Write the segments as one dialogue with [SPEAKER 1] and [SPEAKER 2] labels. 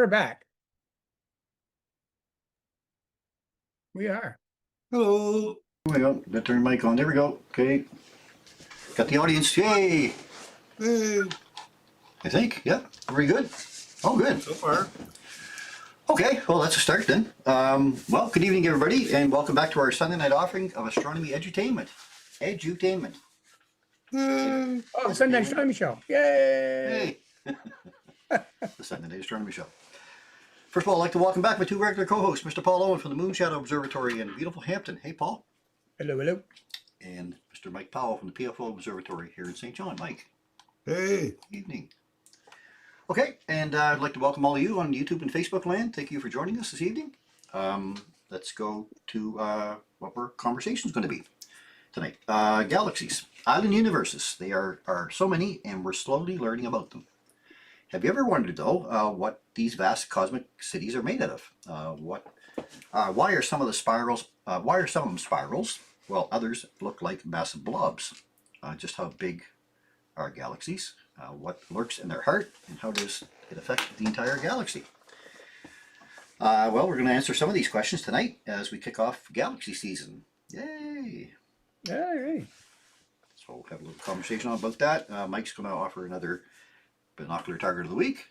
[SPEAKER 1] we're back. We are.
[SPEAKER 2] Hello. There we go. Got turn mic on. There we go. Okay. Got the audience. Yay.
[SPEAKER 3] Hey.
[SPEAKER 2] I think. Yeah. Very good. Oh, good.
[SPEAKER 3] So far.
[SPEAKER 2] Okay. Well, that's a start then. Well, good evening, everybody, and welcome back to our Sunday night offering of Astronomy Edutainment. Edutainment.
[SPEAKER 1] Oh, the Sunday Astronomy Show. Yay.
[SPEAKER 2] Hey. The Sunday Night Astronomy Show. First of all, I'd like to welcome back my two regular co-hosts, Mr. Paul Owen from the Moonshadow Observatory in beautiful Hampton. Hey, Paul.
[SPEAKER 1] Hello, hello.
[SPEAKER 2] And Mr. Mike Powell from the PFO Observatory here in St. John. Mike.
[SPEAKER 3] Hey.
[SPEAKER 2] Evening. Okay, and I'd like to welcome all of you on YouTube and Facebook land. Thank you for joining us this evening. Let's go to what our conversation is going to be tonight. Galaxies, island universes. They are so many, and we're slowly learning about them. Have you ever wondered, though, what these vast cosmic cities are made out of? Why are some of the spirals? Why are some of them spirals, while others look like massive blobs? Just how big are galaxies? What lurks in their heart, and how does it affect the entire galaxy? Well, we're going to answer some of these questions tonight as we kick off galaxy season. Yay!
[SPEAKER 1] Yay.
[SPEAKER 2] So we'll have a little conversation about that. Mike's going to offer another binocular target of the week.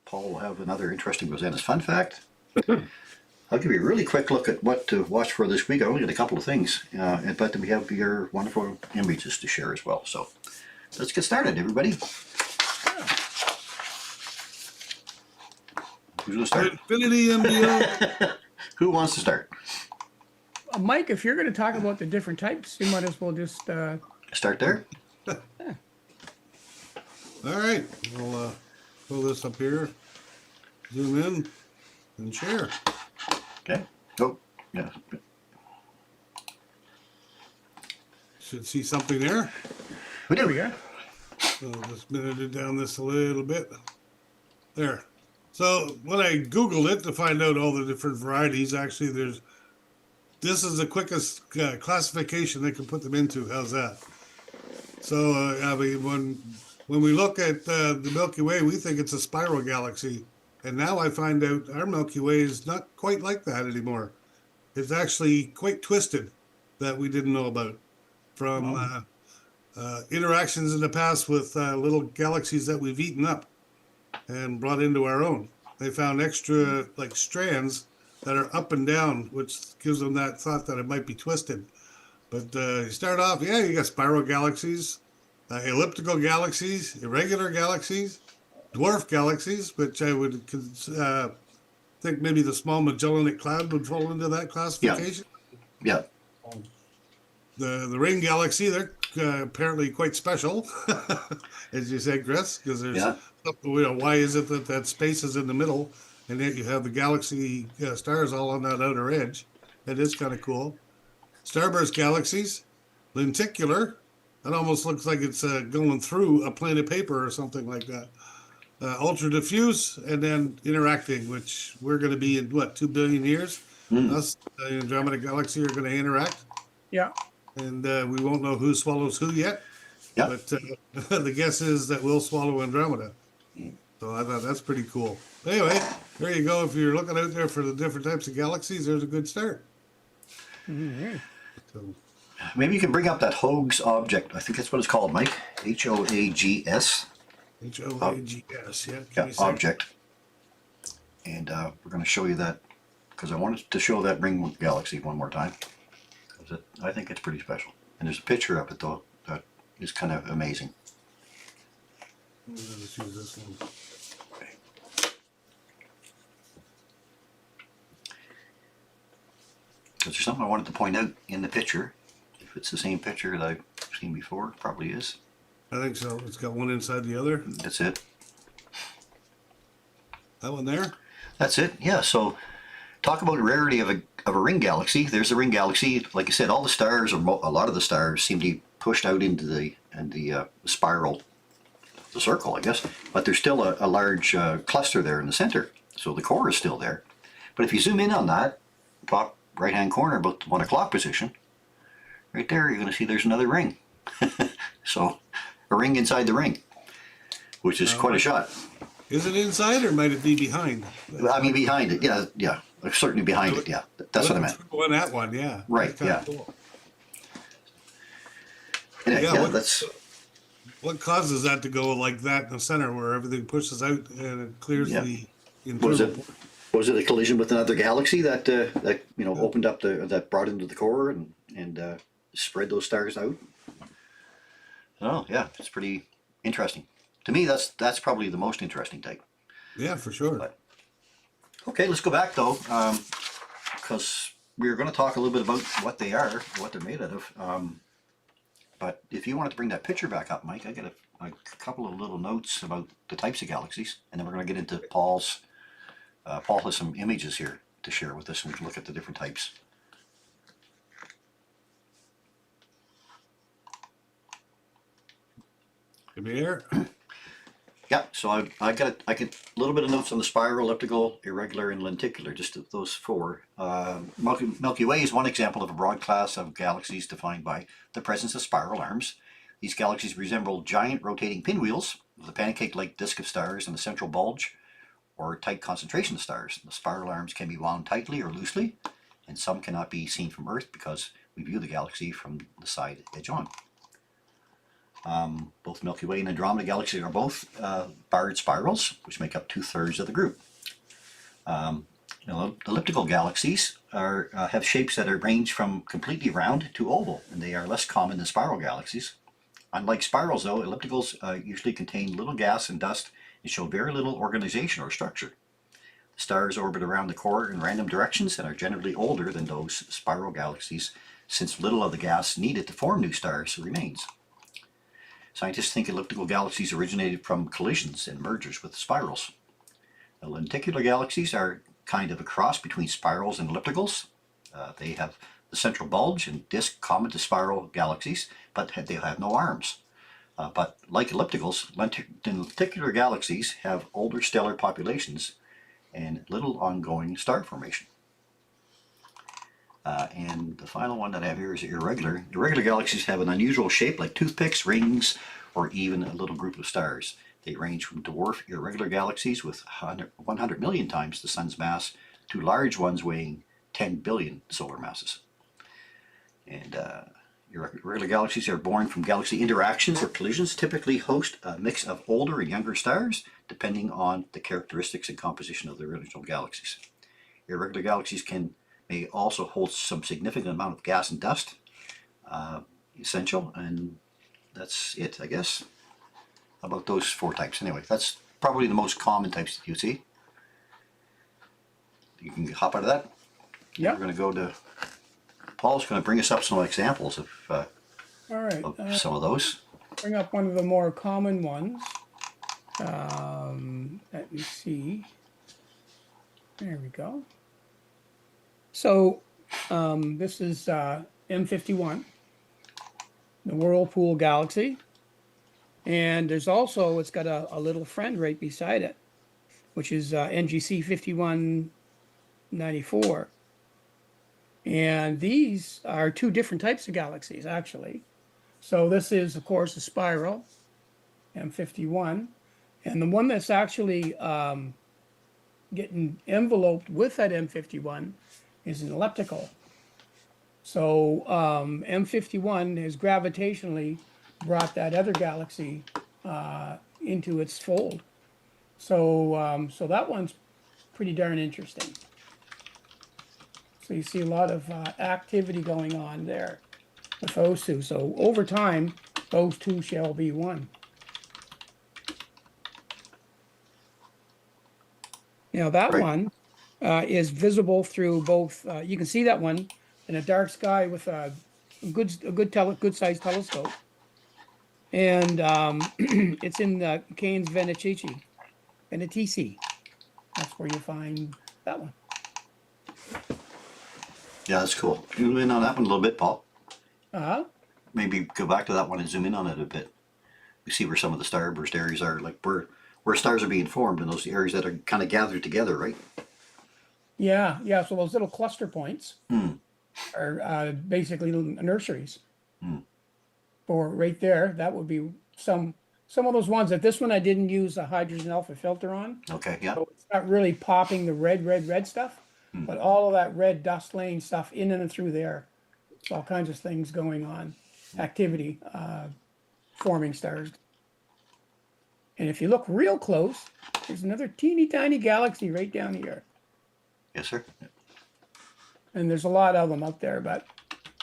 [SPEAKER 2] Paul will have another interesting Rosanna's fun fact. I'll give you a really quick look at what to watch for this week. I only got a couple of things, but we have your wonderful images to share as well. So let's get started, everybody. Who's going to start?
[SPEAKER 3] Infinity and beyond.
[SPEAKER 2] Who wants to start?
[SPEAKER 1] Mike, if you're going to talk about the different types, you might as well just...
[SPEAKER 2] Start there?
[SPEAKER 3] All right. We'll pull this up here, zoom in, and share.
[SPEAKER 2] Okay. Go. Yeah.
[SPEAKER 3] Should see something there.
[SPEAKER 2] There we go.
[SPEAKER 3] So just minute it down this a little bit. There. So when I Googled it to find out all the different varieties, actually this is the quickest classification they can put them into. How's that? So I mean, when we look at the Milky Way, we think it's a spiral galaxy. And now I find out our Milky Way is not quite like that anymore. It's actually quite twisted that we didn't know about from interactions in the past with little galaxies that we've eaten up and brought into our own. They found extra like strands that are up and down, which gives them that thought that it might be twisted. But you start off, yeah, you got spiral galaxies, elliptical galaxies, irregular galaxies, dwarf galaxies, which I would think maybe the small Magellanic Cloud would fall into that classification.
[SPEAKER 2] Yeah.
[SPEAKER 3] The ring galaxy, they're apparently quite special, as you said, Chris, because there's, why is it that space is in the middle, and yet you have the galaxy stars all on that outer edge? It is kind of cool. Starburst galaxies, lenticular. It almost looks like it's going through a plane of paper or something like that. Ultra diffuse, and then interacting, which we're going to be in, what, 2 billion years? Us, the Andromeda Galaxy, are going to interact.
[SPEAKER 1] Yeah.
[SPEAKER 3] And we won't know who swallows who yet.
[SPEAKER 2] Yeah.
[SPEAKER 3] But the guess is that we'll swallow Andromeda. So I thought that's pretty cool. But anyway, there you go. If you're looking out there for the different types of galaxies, there's a good start.
[SPEAKER 1] Mm-hmm.
[SPEAKER 3] So,
[SPEAKER 2] maybe you can bring up that Hoag's object. I think that's what it's called, Mike. H-O-A-G-S.
[SPEAKER 3] H-O-A-G-S, yeah.
[SPEAKER 2] Yeah, object. And we're going to show you that because I wanted to show that ring galaxy one more time. I think it's pretty special. And there's a picture of it, though, that is kind of amazing.
[SPEAKER 3] Let's use this one.
[SPEAKER 2] Because there's something I wanted to point out in the picture. If it's the same picture that I've seen before, it probably is.
[SPEAKER 3] I think so. It's got one inside the other.
[SPEAKER 2] That's it.
[SPEAKER 3] That one there?
[SPEAKER 2] That's it, yeah. So talk about the rarity of a ring galaxy. There's a ring galaxy. Like I said, all the stars, or a lot of the stars, seem to be pushed out into the spiral, the circle, I guess. But there's still a large cluster there in the center. So the core is still there. But if you zoom in on that, top right-hand corner, about the 1 o'clock position, right there, you're going to see there's another ring. So a ring inside the ring, which is quite a shot.
[SPEAKER 3] Is it inside or might it be behind?
[SPEAKER 2] I mean, behind it, yeah, certainly behind it, yeah. That's what I meant.
[SPEAKER 3] One at one, yeah.
[SPEAKER 2] Right,
[SPEAKER 3] That's kinda
[SPEAKER 2] yeah.
[SPEAKER 3] cool.
[SPEAKER 2] Anyway,
[SPEAKER 3] Yeah,
[SPEAKER 2] yeah,
[SPEAKER 3] what-
[SPEAKER 2] that's
[SPEAKER 3] What causes that to go like that in the center where everything pushes out and it clears
[SPEAKER 2] Yeah.
[SPEAKER 3] the
[SPEAKER 2] was
[SPEAKER 3] internal?
[SPEAKER 2] it was it a collision with another galaxy that opened up that brought into the core and spread those stars out? Oh yeah, it's pretty interesting. To me, that's probably the most interesting type.
[SPEAKER 3] Yeah, for sure.
[SPEAKER 2] But okay, let's go back though, because we're going to talk a little bit about what they are, what they're made out of. But if you wanted to bring that picture back up, Mike, I got a couple of little notes about the types of galaxies, and then we're going to get into Paul's. Paul has some images here to share with us, and we can look at the different types.
[SPEAKER 3] Come here.
[SPEAKER 2] Yeah, so I got a little bit of notes on the spiral, elliptical, irregular, and lenticular, just those four. Milky Way is one example of a broad class of galaxies defined by the presence of spiral arms. These galaxies resemble giant rotating pinwheels with a pancake-like disk of stars and a central bulge, or tight concentration of stars. The spiral arms can be wound tightly or loosely, and some cannot be seen from Earth because we view the galaxy from the side edge on. Both Milky Way and Andromeda Galaxy are both barred spirals, which make up 2/3 of the group. Elliptical galaxies have shapes that range from completely round to oval, and they are less common than spiral galaxies. Unlike spirals, though, ellipticals usually contain little gas and dust and show very little organization or structure. The stars orbit around the core in random directions and are generally older than those spiral galaxies, since little of the gas needed to form new stars remains. Scientists think elliptical galaxies originated from collisions and mergers with spirals. The lenticular galaxies are kind of a cross between spirals and ellipticals. They have the central bulge and disk common to spiral galaxies, but they have no arms. But like ellipticals, lenticular galaxies have older stellar populations and little ongoing star formation. And the final one that I have here is irregular. Irregular galaxies have an unusual shape like toothpicks, rings, or even a little group of stars. They range from dwarf irregular galaxies with 100 million times the sun's mass to large ones weighing 10 billion solar masses. And irregular galaxies are born from galaxy interactions or collisions, typically host a mix of older and younger stars, depending on the characteristics and composition of the original galaxies. Irregular galaxies may also hold some significant amount of gas and dust, essential, and that's it, I guess, about those four types. Anyway, that's probably the most common types that you see. You can hop out of that.
[SPEAKER 1] Yeah.
[SPEAKER 2] We're going to go to Paul's going to bring us up some examples of
[SPEAKER 1] All right.
[SPEAKER 2] some of those.
[SPEAKER 1] Bring up one of the more common ones. Let me see. There we go. So this is M51, the Whirlpool Galaxy. And there's also, it's got a little friend right beside it, which is NGC 5194. And these are two different types of galaxies, actually. So this is, of course, a spiral, M51. And the one that's actually getting enveloped with that M51 is an elliptical. So M51 has gravitationally brought that other galaxy into its fold. So so that one's pretty darn interesting. So you see a lot of activity going on there with those two. So over time, those two shall be one. Now that
[SPEAKER 2] Right.
[SPEAKER 1] one is visible through both. You can see that one in a dark sky with a good sized telescope, and it's in the Canes Venetici. That's where you find that one.
[SPEAKER 2] Yeah, that's cool. Zoom in on that one a little bit, Paul.
[SPEAKER 1] Uh-huh.
[SPEAKER 2] Maybe go back to that one and zoom in on it a bit. You see where some of the starburst areas are, like where stars are being formed, and those areas that are kind of gathered together, right?
[SPEAKER 1] Yeah, yeah. So those little cluster points are basically little nurseries. For right there, that would be some some of those ones that this one I didn't use a hydrogen alpha filter on.
[SPEAKER 2] Okay, yeah.
[SPEAKER 1] So it's not really popping the red stuff, but all of that red dust laying stuff in and through there. It's all kinds of things going on, activity, forming stars. And if you look real close, there's another teeny tiny galaxy right down here.
[SPEAKER 2] Yes, sir.
[SPEAKER 1] And there's a lot of them up there, but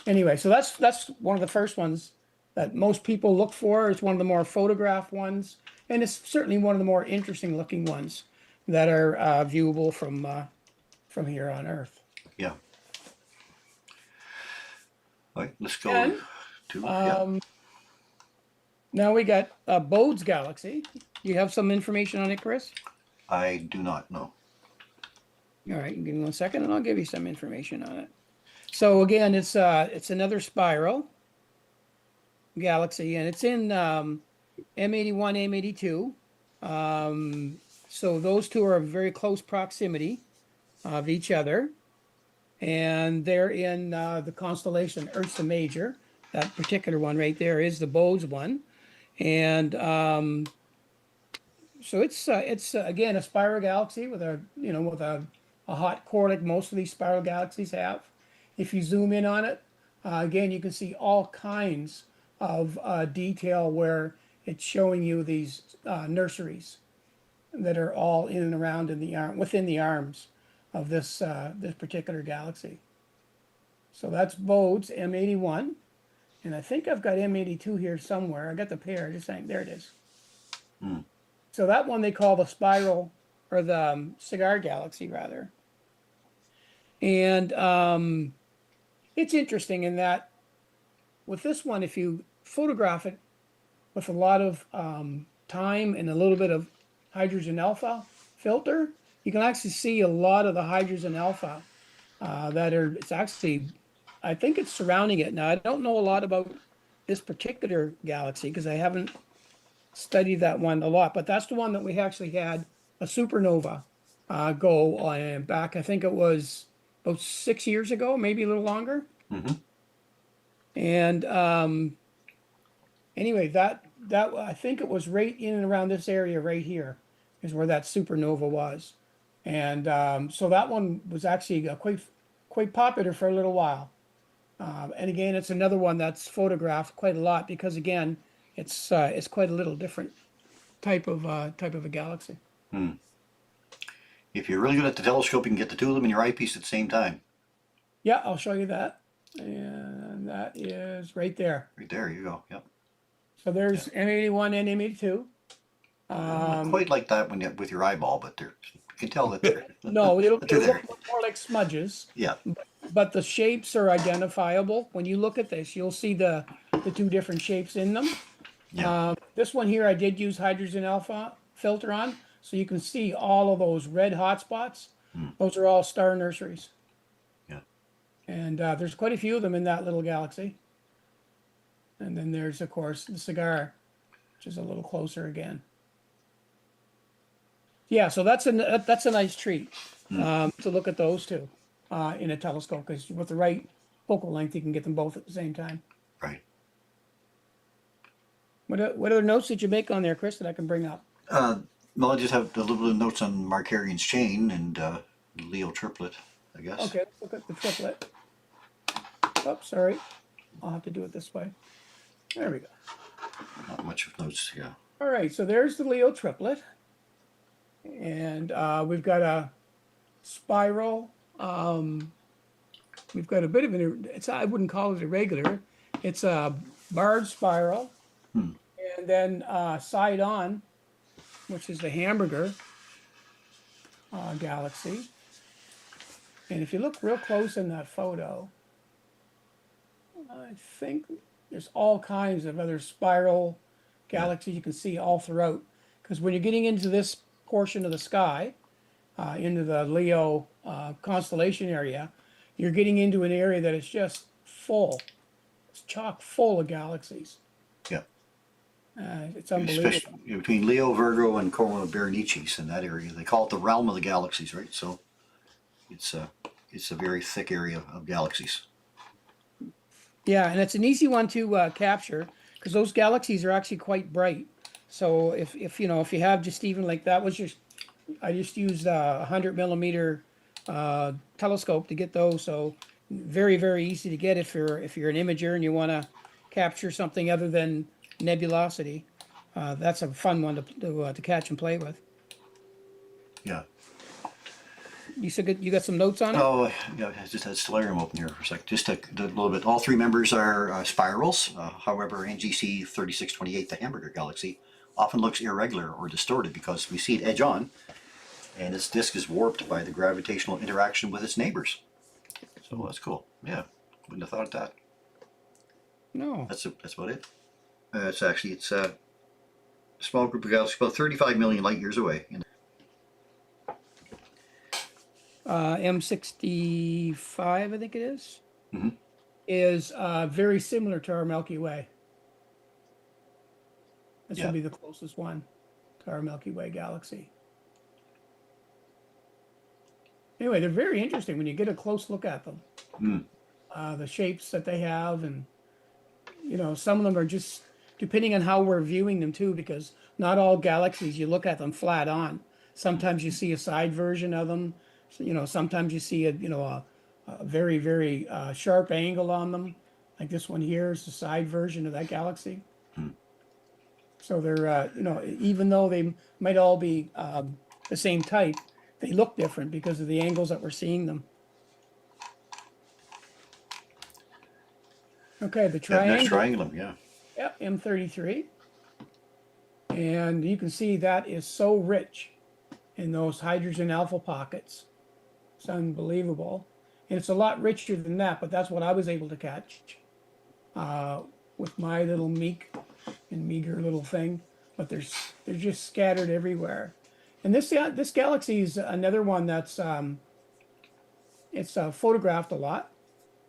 [SPEAKER 1] anyway, so that's one of the first ones that most people look for. It's one of the more photographed ones, and it's certainly one of the more interesting looking ones that are viewable from here on Earth.
[SPEAKER 2] Yeah. All right, let's go
[SPEAKER 1] And,
[SPEAKER 2] to, yeah.
[SPEAKER 1] Now we got Bode's galaxy. You have some information on it, Chris?
[SPEAKER 2] I do not know.
[SPEAKER 1] All right, give me 1 second, and I'll give you some information on it. So again, it's another spiral galaxy, and it's in M81, M82. So those two are very close proximity of each other, and they're in the constellation Ursa Major. That particular one right there is the Bode's one, and so it's again a spiral galaxy with a hot core like most of these spiral galaxies have. If you zoom in on it, again, you can see all kinds of detail where it's showing you these nurseries that are all in and around within the arms of this particular galaxy. So that's Bode's M81, and I think I've got M82 here somewhere. I got the pair, just saying, there it is. So that one they call the spiral, or the cigar galaxy rather. And it's interesting in that with this one, if you photograph it with a lot of time and a little bit of hydrogen alpha filter, you can actually see a lot of the hydrogen alpha it's actually, I think it's surrounding it. Now, I don't know a lot about this particular galaxy because I haven't studied that one a lot, but that's the one that we actually had a supernova go on back. I think it was about 6 years ago, maybe a little longer. And anyway, that I think it was right in and around this area right here is where that supernova was. And so that one was actually quite popular for a little while. And again, it's another one that's photographed quite a lot because again, it's quite a little different type of a galaxy.
[SPEAKER 2] If you're really good at the telescope, you can get the two of them in your eyepiece at the same time.
[SPEAKER 1] Yeah, I'll show you that. And that is right there.
[SPEAKER 2] Right there, you go. Yep.
[SPEAKER 1] So there's M81 and M82.
[SPEAKER 2] Not quite like that with your eyeball, but you can tell that they're
[SPEAKER 1] No, it'll
[SPEAKER 2] they're there.
[SPEAKER 1] look more like smudges,
[SPEAKER 2] Yeah.
[SPEAKER 1] but the shapes are identifiable. When you look at this, you'll see the two different shapes in them.
[SPEAKER 2] Yeah.
[SPEAKER 1] This one here, I did use hydrogen alpha filter on, so you can see all of those red hot spots. Those are all star nurseries.
[SPEAKER 2] Yeah.
[SPEAKER 1] And there's quite a few of them in that little galaxy. And then there's, of course, the cigar, which is a little closer again. Yeah, so that's a nice treat to look at those two in a telescope, because with the right focal length, you can get them both at the same time.
[SPEAKER 2] Right.
[SPEAKER 1] What other notes did you make on there, Chris, that I can bring up?
[SPEAKER 2] Well, I just have a little bit of notes on Markarian's chain and Leo triplet, I guess.
[SPEAKER 1] Okay, let's look at the triplet. Oops, sorry. I'll have to do it this way. There we go.
[SPEAKER 2] Not much of notes, yeah.
[SPEAKER 1] All right, so there's the Leo triplet. And we've got a spiral. We've got a bit of I wouldn't call it irregular. It's a barred spiral. And then side on, which is the hamburger galaxy. And if you look real close in that photo, I think there's all kinds of other spiral galaxies you can see all throughout. Because when you're getting into this portion of the sky, into the Leo constellation area, you're getting into an area that is just full. It's chock full of galaxies.
[SPEAKER 2] Yeah.
[SPEAKER 1] It's unbelievable.
[SPEAKER 2] Especially between Leo, Virgo, and Corona Berenices in that area. They call it the realm of the galaxies, right? So it's a very thick area of galaxies.
[SPEAKER 1] Yeah, and it's an easy one to capture because those galaxies are actually quite bright. So if you know, if you have just even like that was just, I just used a 100 millimeter telescope to get those. So very easy to get if you're an imager and you want to capture something other than nebulosity. That's a fun one to catch and play with.
[SPEAKER 2] Yeah.
[SPEAKER 1] You said you got some notes on it?
[SPEAKER 2] Oh, yeah, I just had Stellarium open here for a sec. Just a little bit. All three members are spirals. However, NGC 3628, the hamburger galaxy, often looks irregular or distorted because we see it edge on, and its disk is warped by the gravitational interaction with its neighbors. So that's cool. Yeah, wouldn't have thought of that.
[SPEAKER 1] No.
[SPEAKER 2] That's about it. It's a small group of galaxies, about 35 million light years away.
[SPEAKER 1] M65, I think it is,
[SPEAKER 2] Mhm.
[SPEAKER 1] is very similar to our Milky Way. This
[SPEAKER 2] Yeah.
[SPEAKER 1] would be the closest one to our Milky Way galaxy. Anyway, they're very interesting when you get a close look at them.
[SPEAKER 2] Mm.
[SPEAKER 1] The shapes that they have, and you know, some of them are just depending on how we're viewing them too, because not all galaxies you look at them flat on. Sometimes you see a side version of them. So, you know, sometimes you see a very sharp angle on them. Like this one here is the side version of that galaxy.
[SPEAKER 2] Mm.
[SPEAKER 1] So they're you know, even though they might all be the same type, they look different because of the angles that we're seeing them. Okay, the
[SPEAKER 2] Yeah, next
[SPEAKER 1] triangle.
[SPEAKER 2] triangulum, yeah.
[SPEAKER 1] Yep, M33. And you can see that is so rich in those hydrogen alpha pockets. It's unbelievable. And it's a lot richer than that, but that's what I was able to catch with my little meager little thing. But they're just scattered everywhere. And this galaxy is another one that's it's photographed a lot.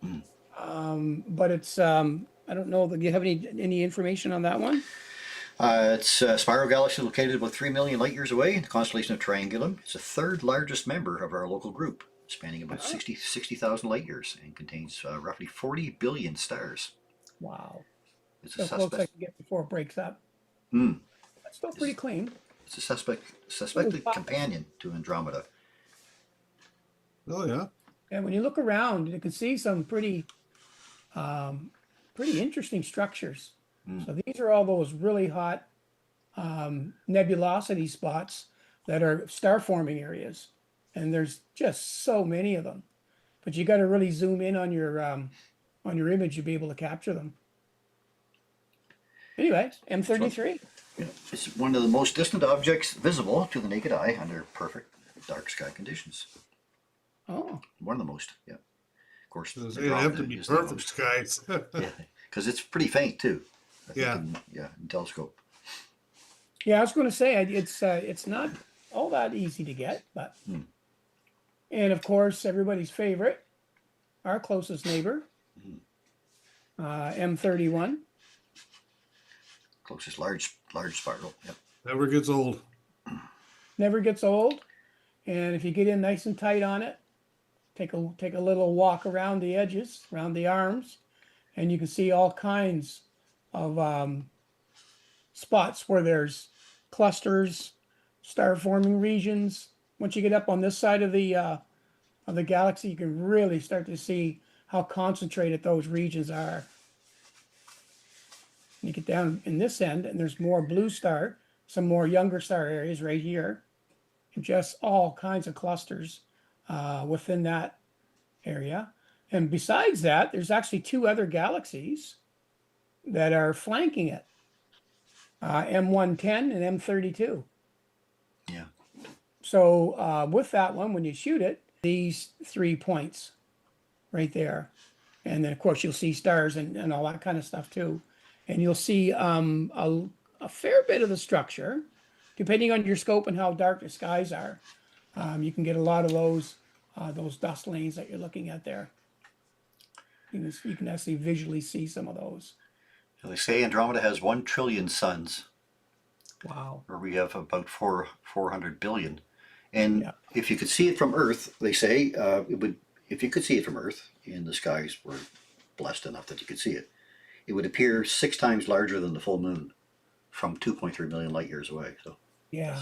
[SPEAKER 1] But it's I don't know. Do you have any information on that one?
[SPEAKER 2] It's a spiral galaxy located about 3 million light years away in the constellation of Triangulum. It's the third largest member of our local group, spanning about 60,000 light years, and contains roughly 40 billion stars.
[SPEAKER 1] Wow.
[SPEAKER 2] It's
[SPEAKER 1] So
[SPEAKER 2] a
[SPEAKER 1] close I
[SPEAKER 2] suspect.
[SPEAKER 1] can get before it breaks up.
[SPEAKER 2] Mm.
[SPEAKER 1] That's still pretty clean.
[SPEAKER 2] It's a suspected companion to Andromeda.
[SPEAKER 3] Oh yeah.
[SPEAKER 1] And when you look around, you can see some pretty interesting structures. So these are all those really hot nebulosity spots that are star forming areas, and there's just so many of them. But you got to really zoom in on your image to be able to capture them. Anyway, M33.
[SPEAKER 2] Yeah. It's one of the most distant objects visible to the naked eye under perfect dark sky conditions.
[SPEAKER 1] Oh,
[SPEAKER 2] One of the most, yeah. Of course,
[SPEAKER 3] So they have to
[SPEAKER 2] Andromeda
[SPEAKER 3] be
[SPEAKER 2] is the
[SPEAKER 3] perfect
[SPEAKER 2] most.
[SPEAKER 3] skies.
[SPEAKER 2] Yeah, because it's pretty faint too. I think
[SPEAKER 3] Yeah.
[SPEAKER 2] in telescope.
[SPEAKER 1] yeah. I was going to say it's not all that easy to get, but and of course everybody's favorite, our closest neighbor, M31.
[SPEAKER 2] Closest large spiral. Yep.
[SPEAKER 3] Never gets old.
[SPEAKER 1] Never gets old, and if you get in nice and tight on it, take a little walk around the edges, around the arms, and you can see all kinds of spots where there's clusters, star forming regions. Once you get up on this side of the galaxy, you can really start to see how concentrated those regions are. You get down in this end, and there's more blue star, some more younger star areas right here, and just all kinds of clusters within that area. And besides that, there's actually two other galaxies that are flanking it, M110 and M32.
[SPEAKER 2] Yeah.
[SPEAKER 1] So with that one, when you shoot it, these 3 points right there. And then, of course, you'll see stars and all that kind of stuff too. And you'll see a fair bit of the structure, depending on your scope and how dark the skies are. You can get a lot of those dust lanes that you're looking at there. You can actually visually see some of those.
[SPEAKER 2] So they say Andromeda has 1 trillion suns,
[SPEAKER 1] Wow.
[SPEAKER 2] where we have about 400 billion. And
[SPEAKER 1] Yeah.
[SPEAKER 2] if you could see it from Earth, they say it would. If you could see it from Earth, and the skies were blessed enough that you could see it, it would appear 6 times larger than the full moon. from 2.3 million light years away. So
[SPEAKER 1] Yeah.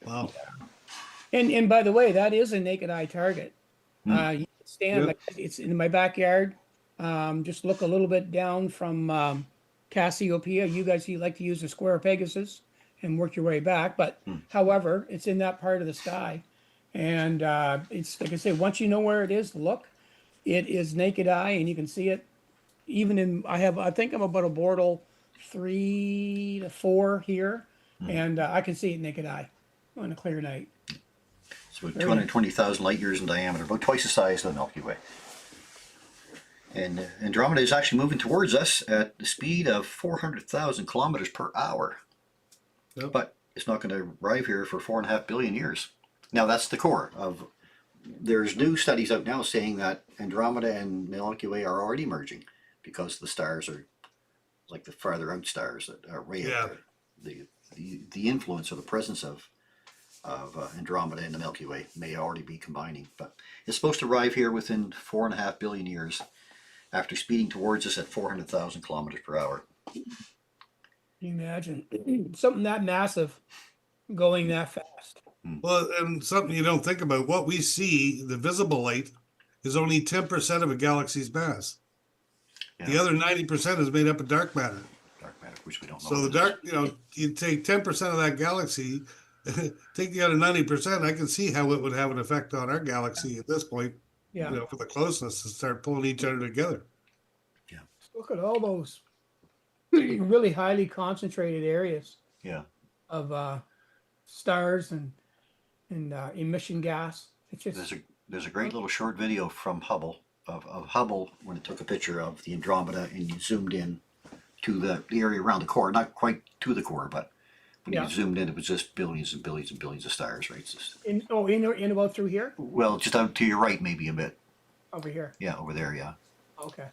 [SPEAKER 3] Wow.
[SPEAKER 1] And by the way, that is a naked eye target. You can stand
[SPEAKER 3] Yep.
[SPEAKER 1] like it's in my backyard. Just look a little bit down from Cassiopeia. You like to use the square of Pegasus and work your way back, but however, it's in that part of the sky. And it's like I say, once you know where it is, look, it is naked eye, and you can see it. Even in I think I'm about a Bortle 3 to 4 here, and I can see it naked eye on a clear night.
[SPEAKER 2] it's about
[SPEAKER 1] Very
[SPEAKER 2] 220,000 light years in diameter, about twice the size of the Milky Way. And Andromeda is actually moving towards us at the speed of 400,000 kilometers per hour.
[SPEAKER 3] Yep.
[SPEAKER 2] But it's not going to arrive here for 4.5 billion years. Now that's the core of. There's new studies out now saying that Andromeda and Milky Way are already merging because the stars are like the farther out stars that are way out there. The influence or the presence of Andromeda and the Milky Way may already be combining, but it's supposed to arrive here within 4.5 billion years after speeding towards us at 400,000 kilometers per hour.
[SPEAKER 1] Can you imagine something that massive going that fast?
[SPEAKER 3] Well, and something you don't think about, what we see, the visible light, is only 10% of a galaxy's mass. The
[SPEAKER 2] Yeah.
[SPEAKER 3] other 90% is made up of dark matter.
[SPEAKER 2] Dark matter, which we don't know.
[SPEAKER 3] So the
[SPEAKER 2] what it
[SPEAKER 3] dark, you take 10% of that galaxy, take the other 90%, I can see how it would have an effect on our galaxy at this point,
[SPEAKER 1] Yeah.
[SPEAKER 3] for the closeness to start pulling each other together.
[SPEAKER 1] Look at all those really highly concentrated areas
[SPEAKER 2] is. Yeah.
[SPEAKER 1] of stars and emission gas. It's just
[SPEAKER 2] There's a great little short video from Hubble of Hubble when it took a picture of the Andromeda and you zoomed in to the area around the core, not quite to the core, but when
[SPEAKER 1] Yeah.
[SPEAKER 2] you zoomed in, it was just billions and billions and billions of stars, right? It's just,
[SPEAKER 1] in about through here,
[SPEAKER 2] well, just out to your right, maybe a bit.
[SPEAKER 1] over here.
[SPEAKER 2] Yeah, over there, yeah.
[SPEAKER 1] Okay.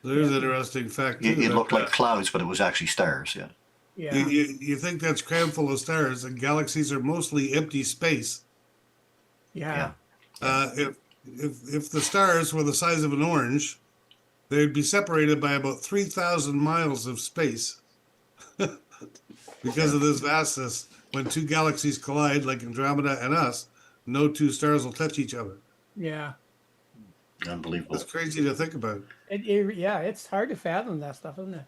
[SPEAKER 3] There's an interesting fact too.
[SPEAKER 2] It
[SPEAKER 3] that,
[SPEAKER 2] looked like clouds, but it was actually stars, yeah.
[SPEAKER 1] Yeah.
[SPEAKER 3] you think that's crammed full of stars, and galaxies are mostly empty space.
[SPEAKER 1] Yeah.
[SPEAKER 3] If the stars were the size of an orange, they'd be separated by about 3,000 miles of space because of this vastness. When two galaxies collide, like Andromeda and us, no two stars will touch each other.
[SPEAKER 1] Yeah.
[SPEAKER 2] Unbelievable.
[SPEAKER 3] It's crazy to think about.
[SPEAKER 1] Yeah, it's hard to fathom that stuff, isn't it?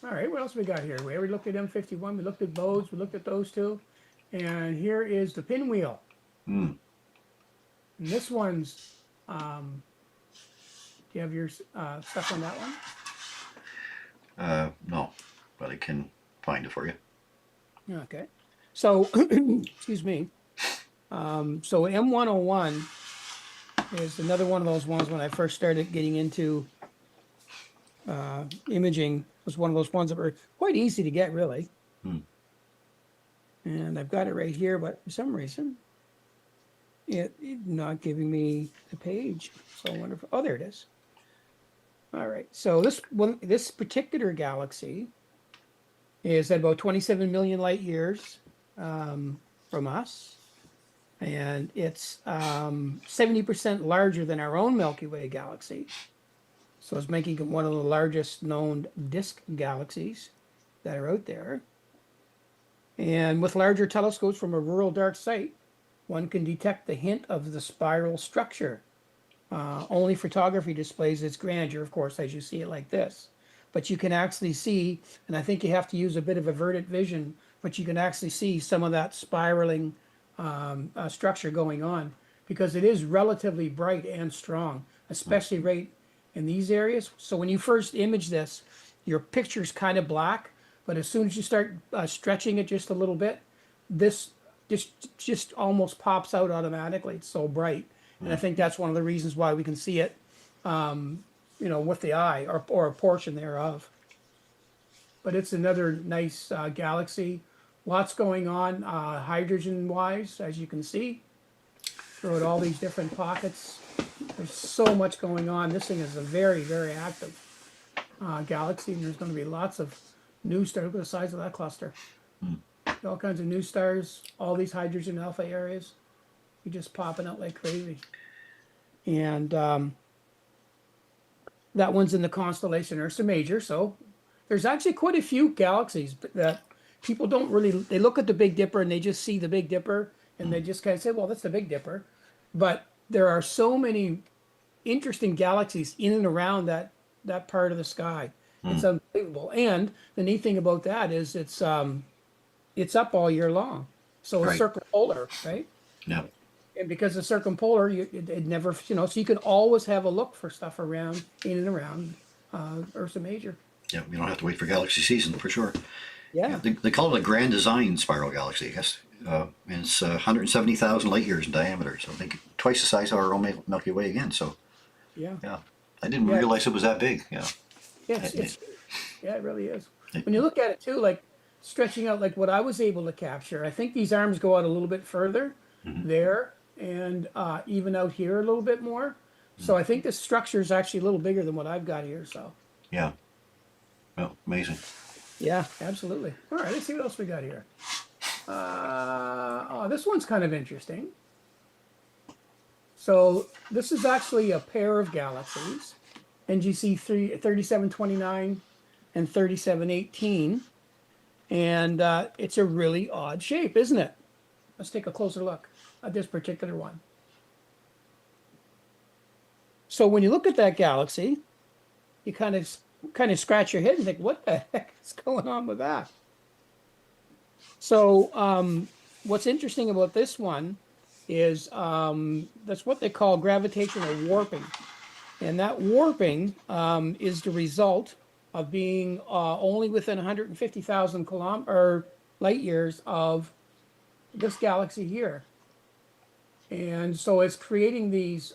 [SPEAKER 1] All right, what else we got here? We already looked at M51, we looked at Bodes, we looked at those two. And here is the pinwheel.
[SPEAKER 2] Mm.
[SPEAKER 1] And this one's, do you have your stuff on that one?
[SPEAKER 2] No, but I can find it for you.
[SPEAKER 1] Okay. So, excuse me. So M101 is another one of those ones when I first started getting into imaging, was one of those ones that were quite easy to get, really. And I've got it right here, but for some reason, it's not giving me the page. So I wonder if, oh, there it is. All right. So this particular galaxy is at about 27 million light years from us. And it's 70% larger than our own Milky Way galaxy. So it's making it one of the largest known disk galaxies that are out there. And with larger telescopes from a rural dark site, one can detect the hint of the spiral structure. Only photography displays its grandeur, of course, as you see it like this. But you can actually see, and I think you have to use a bit of averted vision, but you can actually see some of that spiraling structure going on, because it is relatively bright and strong, especially right in these areas. So when you first image this, your picture's kind of black, but as soon as you start stretching it just a little bit, this just almost pops out automatically. It's so bright. And I think that's one of the reasons why we can see it, with the eye or a portion thereof. But it's another nice galaxy. Lots going on hydrogen-wise, as you can see, throughout all these different pockets. There's so much going on. This thing is a very, very active galaxy, and there's going to be lots of new stars. Look at the size of that cluster. All kinds of new stars, all these hydrogen alpha areas. You're just popping out like crazy. And that one's in the constellation Ursa Major, so there's actually quite a few galaxies that people don't really, they look at the Big Dipper and they just see the Big Dipper and they just kind of say, well, that's the Big Dipper. But there are so many interesting galaxies in and around that part of the sky. It's unbelievable. And the neat thing about that is it's up all year long. So it's
[SPEAKER 2] Right.
[SPEAKER 1] circumpolar, right?
[SPEAKER 2] Yeah.
[SPEAKER 1] And because it's circumpolar, it never, so you can always have a look for stuff around, in and around Ursa Major.
[SPEAKER 2] Yeah. You don't have to wait for galaxy season for sure.
[SPEAKER 1] Yeah.
[SPEAKER 2] They call it a grand design spiral galaxy, I guess. And it's 170,000 light years in diameter, so I think twice the size of our own Milky Way again. So,
[SPEAKER 1] Yeah.
[SPEAKER 2] yeah, I didn't
[SPEAKER 1] Yeah.
[SPEAKER 2] realize it was that big. Yeah.
[SPEAKER 1] It's yeah, it really is. When you look at it too, like stretching out, like what I was able to capture, I think these arms go out a little bit further there and even out here a little bit more. So I think the structure is actually a little bigger than what I've got here. So
[SPEAKER 2] Yeah. Well, amazing.
[SPEAKER 1] yeah, absolutely. All right, let's see what else we got here. Oh, this one's kind of interesting. So this is actually a pair of galaxies, NGC 3729 and 3718. And it's a really odd shape, isn't it? Let's take a closer look at this particular one. So when you look at that galaxy, you kind of scratch your head and think, what the heck is going on with that? So what's interesting about this one is that's what they call gravitational warping. And that warping is the result of being only within 150,000 light years of this galaxy here. And so it's creating these,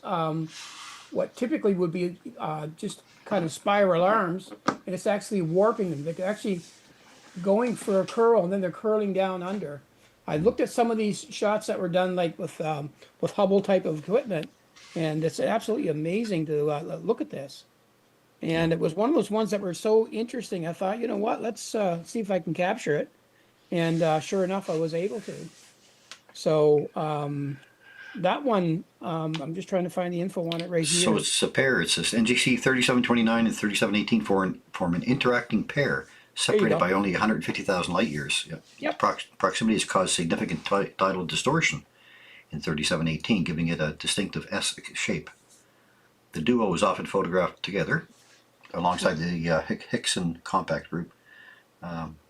[SPEAKER 1] what typically would be just kind of spiral arms, and it's actually warping them. They're actually going for a curl, and then they're curling down under. I looked at some of these shots that were done like with Hubble type of equipment, and it's absolutely amazing to look at this. And it was one of those ones that were so interesting. I thought, you know what, let's see if I can capture it. And sure enough, I was able to. So that one, I'm just trying to find the info on it right here.
[SPEAKER 2] So it's a pair. It's this NGC 3729 and 3718 form an interacting pair separated
[SPEAKER 1] go.
[SPEAKER 2] by only 150,000 light years.
[SPEAKER 1] Yep.
[SPEAKER 2] Proximity has caused significant tidal distortion in 3718, giving it a distinctive S shape. The duo is often photographed together alongside the Hickson compact group,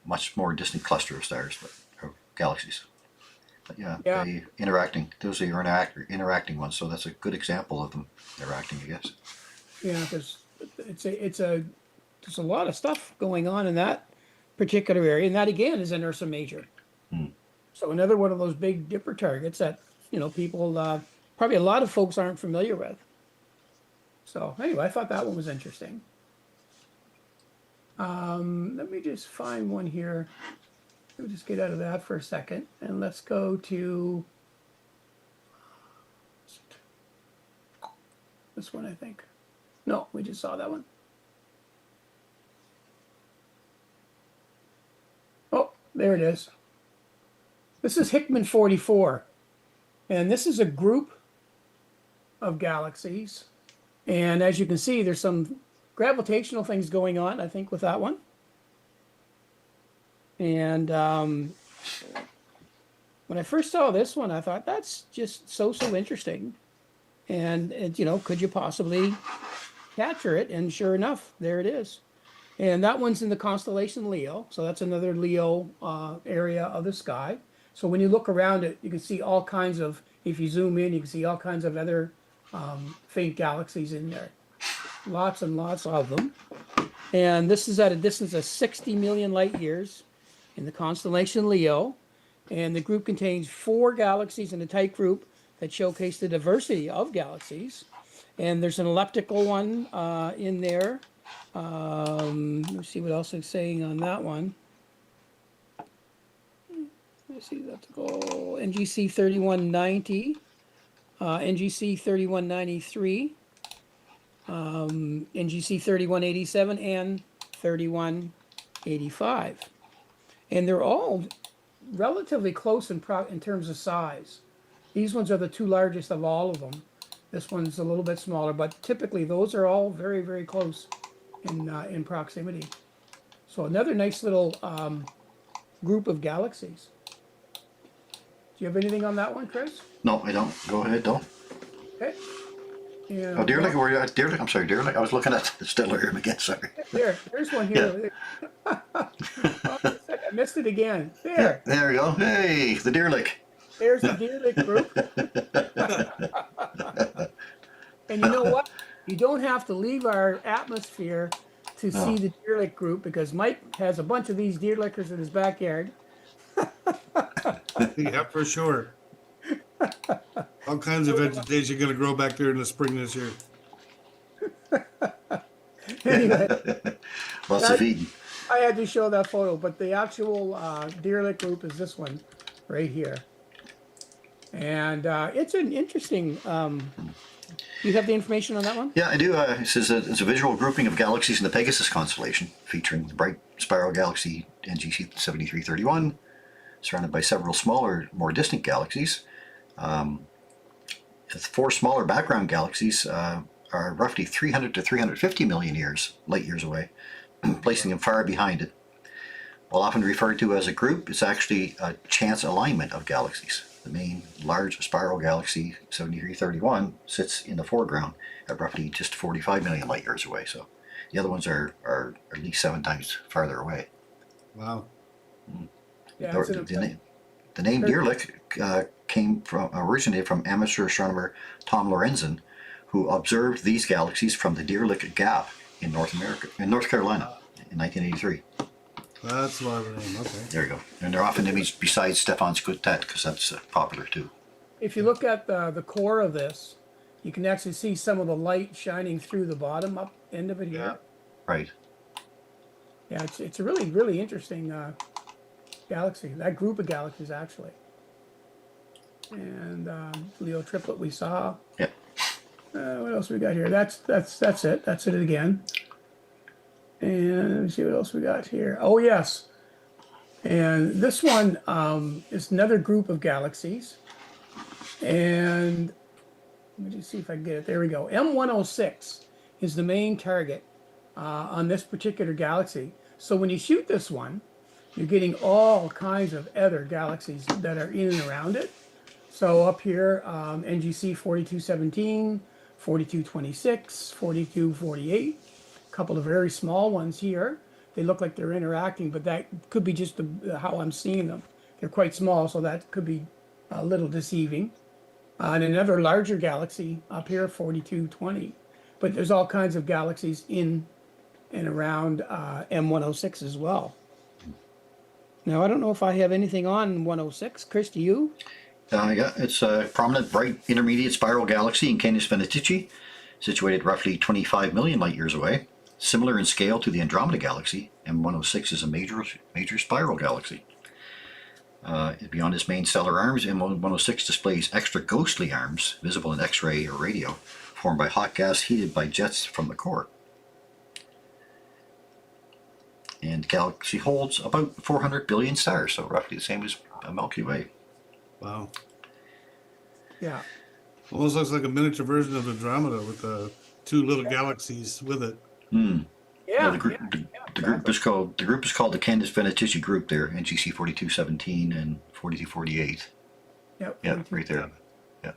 [SPEAKER 2] much more distant cluster of stars, or galaxies. But yeah,
[SPEAKER 1] Yeah.
[SPEAKER 2] they interacting. Those are your interacting ones. So that's a good example of them interacting, I guess.
[SPEAKER 1] Yeah, because there's a lot of stuff going on in that particular area, and that again is in Ursa Major. So another one of those big dipper targets that people probably a lot of folks aren't familiar with. So anyway, I thought that one was interesting. Let me just find one here. Let me just get out of that for a second, and let's go to this one, I think. No, we just saw that one. Oh, there it is. This is Hickman 44, and this is a group of galaxies. And as you can see, there's some gravitational things going on, I think, with that one. And when I first saw this one, I thought that's just so interesting. And could you possibly capture it? And sure enough, there it is. And that one's in the constellation Leo, so that's another Leo area of the sky. So when you look around it, you can see all kinds of. If you zoom in, you can see all kinds of other faint galaxies in there. Lots and lots of them. And this is at a distance of 60 million light years in the constellation Leo. And the group contains 4 galaxies in a tight group that showcase the diversity of galaxies. And there's an elliptical one in there. Let's see what else it's saying on that one. Let's see, that's go NGC 3190, NGC 3193, NGC 3187, and 3185. And they're all relatively close in terms of size. These ones are the 2 largest of all of them. This one's a little bit smaller, but typically those are all very, very close in proximity. So another nice little group of galaxies. Do you have anything on that one, Chris?
[SPEAKER 2] No, I don't. Go ahead, don't.
[SPEAKER 1] Okay. And
[SPEAKER 2] Oh, Deer Lake,
[SPEAKER 1] well,
[SPEAKER 2] were you at Deer Lake? I'm sorry, Deer Lake. I was looking at the Stellarium again, sorry.
[SPEAKER 1] there's one
[SPEAKER 2] Yeah.
[SPEAKER 1] here. Oh, a sec, I missed it again.
[SPEAKER 2] Yeah,
[SPEAKER 1] There.
[SPEAKER 2] there we go. Hey, the Deer Lake.
[SPEAKER 1] There's the Deer Lake group. And you know what? You don't have to leave our atmosphere to
[SPEAKER 2] No.
[SPEAKER 1] see the Deer Lake group because Mike has a bunch of these deer lickers in his backyard.
[SPEAKER 3] Yeah, for sure. All kinds of vegetation going to grow back there in the spring this year.
[SPEAKER 1] Anyway,
[SPEAKER 2] Lots of feeding.
[SPEAKER 1] I had to show that photo, but the actual Deer Lake group is this one right here. And it's an interesting. You have the information on that one?
[SPEAKER 2] Yeah, I do. It says that it's a visual grouping of galaxies in the Pegasus constellation, featuring the bright spiral galaxy NGC 7331, surrounded by several smaller, more distant galaxies. The four smaller background galaxies are roughly 300 to 350 million light years away, placing them far behind it. While often referred to as a group, it's actually a chance alignment of galaxies. The main large spiral galaxy 7331 sits in the foreground at roughly just 45 million light years away. So the other ones are at least 7 times farther away.
[SPEAKER 3] Wow.
[SPEAKER 1] Yeah,
[SPEAKER 2] The name Deer Lake originated from amateur astronomer Tom Lorenzen, who observed these galaxies from the Deer Lake Gap in North Carolina in 1983.
[SPEAKER 3] That's why we're in. Okay.
[SPEAKER 2] There you go. And they're often imaged beside Stephan's Quartet because that's popular too.
[SPEAKER 1] If you look at the core of this, you can actually see some of the light shining through the bottom up end of it here.
[SPEAKER 3] Yeah.
[SPEAKER 2] Right.
[SPEAKER 1] Yeah, it's a really, really interesting galaxy, that group of galaxies actually. And Leo triplet we saw.
[SPEAKER 2] Yeah.
[SPEAKER 1] What else we got here? That's it. That's it again. And let me see what else we got here. Oh yes. And this one is another group of galaxies. And let me just see if I can get it. There we go. M106 is the main target on this particular galaxy. So when you shoot this one, you're getting all kinds of other galaxies that are in and around it. So up here, NGC 4217, 4226, 4248, a couple of very small ones here. They look like they're interacting, but that could be just how I'm seeing them. They're quite small, so that could be a little deceiving. And another larger galaxy up here, 4220. But there's all kinds of galaxies in and around M106 as well. Now, I don't know if I have anything on 106. Chris, do you?
[SPEAKER 2] Yeah, it's a prominent, bright, intermediate spiral galaxy in Canis Venatici, situated roughly 25 million light years away. Similar in scale to the Andromeda Galaxy, M106 is a major spiral galaxy. Beyond its main stellar arms, M106 displays extra ghostly arms, visible in X-ray or radio, formed by hot gas heated by jets from the core. And the galaxy holds about 400 billion stars, so roughly the same as a Milky Way.
[SPEAKER 3] Wow.
[SPEAKER 1] Yeah.
[SPEAKER 3] Almost looks like a miniature version of Andromeda with the two little galaxies with it.
[SPEAKER 1] Yeah.
[SPEAKER 2] The group is called the Canis Venatici group there, NGC 4217 and 4248.
[SPEAKER 1] Yep,
[SPEAKER 2] Yeah,
[SPEAKER 1] 42.
[SPEAKER 2] right there. Yeah.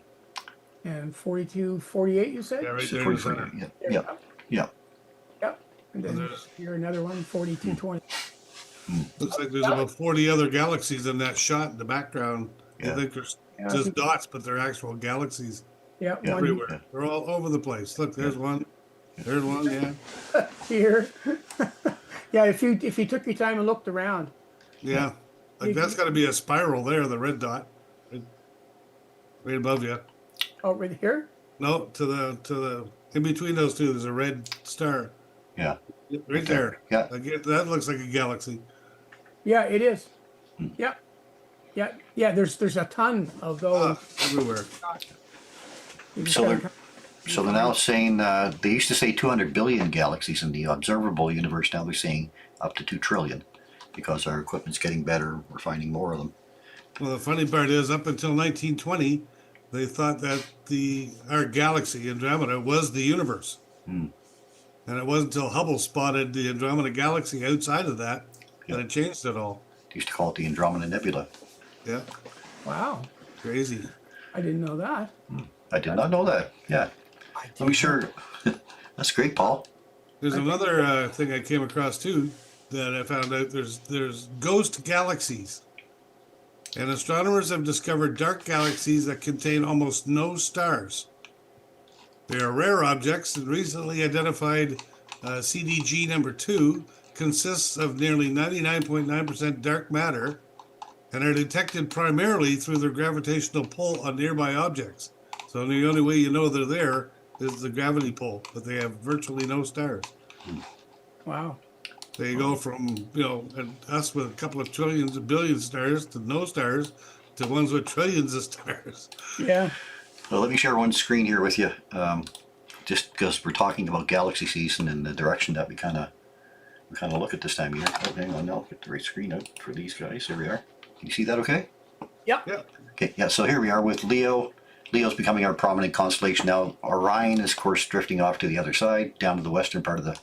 [SPEAKER 1] And 4248, you said?
[SPEAKER 3] Yeah, right there in the center.
[SPEAKER 2] Yeah.
[SPEAKER 1] Yep. And then
[SPEAKER 3] there's-
[SPEAKER 1] here another one, 4220.
[SPEAKER 3] Looks like there's about 40 other galaxies in that shot in the background.
[SPEAKER 2] Yeah.
[SPEAKER 3] I think there's
[SPEAKER 1] Yeah, I
[SPEAKER 3] just
[SPEAKER 1] think-
[SPEAKER 3] dots, but they're actual galaxies
[SPEAKER 1] Yeah,
[SPEAKER 2] Yeah.
[SPEAKER 1] one
[SPEAKER 3] everywhere.
[SPEAKER 2] Yeah.
[SPEAKER 3] They're all over the place. Look, there's one. There's one, yeah.
[SPEAKER 1] here. Yeah, if you took your time and looked around.
[SPEAKER 3] Yeah. Like that's got to be a spiral there, the red dot. Right above you.
[SPEAKER 1] Oh, right here?
[SPEAKER 3] No, to the in between those two, there's a red star.
[SPEAKER 2] Yeah.
[SPEAKER 3] Right there.
[SPEAKER 2] Yeah.
[SPEAKER 3] Like that looks like a galaxy.
[SPEAKER 1] Yeah, it is. Yeah. Yeah, yeah, there's a ton of those.
[SPEAKER 3] Everywhere.
[SPEAKER 1] You just
[SPEAKER 2] So
[SPEAKER 1] gotta
[SPEAKER 2] they're now saying they used to say 200 billion galaxies in the observable universe. Now they're saying up to 2 trillion because our equipment's getting better. We're finding more of them.
[SPEAKER 3] Well, the funny part is, up until 1920, they thought that our galaxy Andromeda was the universe, and And it wasn't until Hubble spotted the Andromeda Galaxy outside of that that it changed it all.
[SPEAKER 2] They used to call it the Andromeda Nebula.
[SPEAKER 3] Yeah,
[SPEAKER 1] Wow.
[SPEAKER 3] crazy.
[SPEAKER 1] I didn't know that.
[SPEAKER 2] I did not know that. Yeah. Let me sure. That's great, Paul.
[SPEAKER 3] There's another thing I came across too that I found out. There's ghost galaxies, and astronomers have discovered dark galaxies that contain almost no stars. They are rare objects, and recently identified CDG number 2 consists of nearly 99.9% dark matter and are detected primarily through their gravitational pull on nearby objects. So the only way you know they're there is the gravity pull, but they have virtually no stars.
[SPEAKER 1] Wow.
[SPEAKER 3] They go from, and us with a couple of trillions of billion stars to no stars to ones with trillions of stars.
[SPEAKER 1] Yeah.
[SPEAKER 2] Well, let me share one screen here with you, just because we're talking about galaxy season and the direction that we kind of look at this time of year. Oh, hang on, now I'll get the right screen out for these guys. Here we are. Can you see that okay?
[SPEAKER 1] Yep.
[SPEAKER 3] Yeah.
[SPEAKER 2] Okay, yeah, so here we are with Leo. Leo's becoming our prominent constellation now. Orion is, of course, drifting off to the other side, down to the western part of the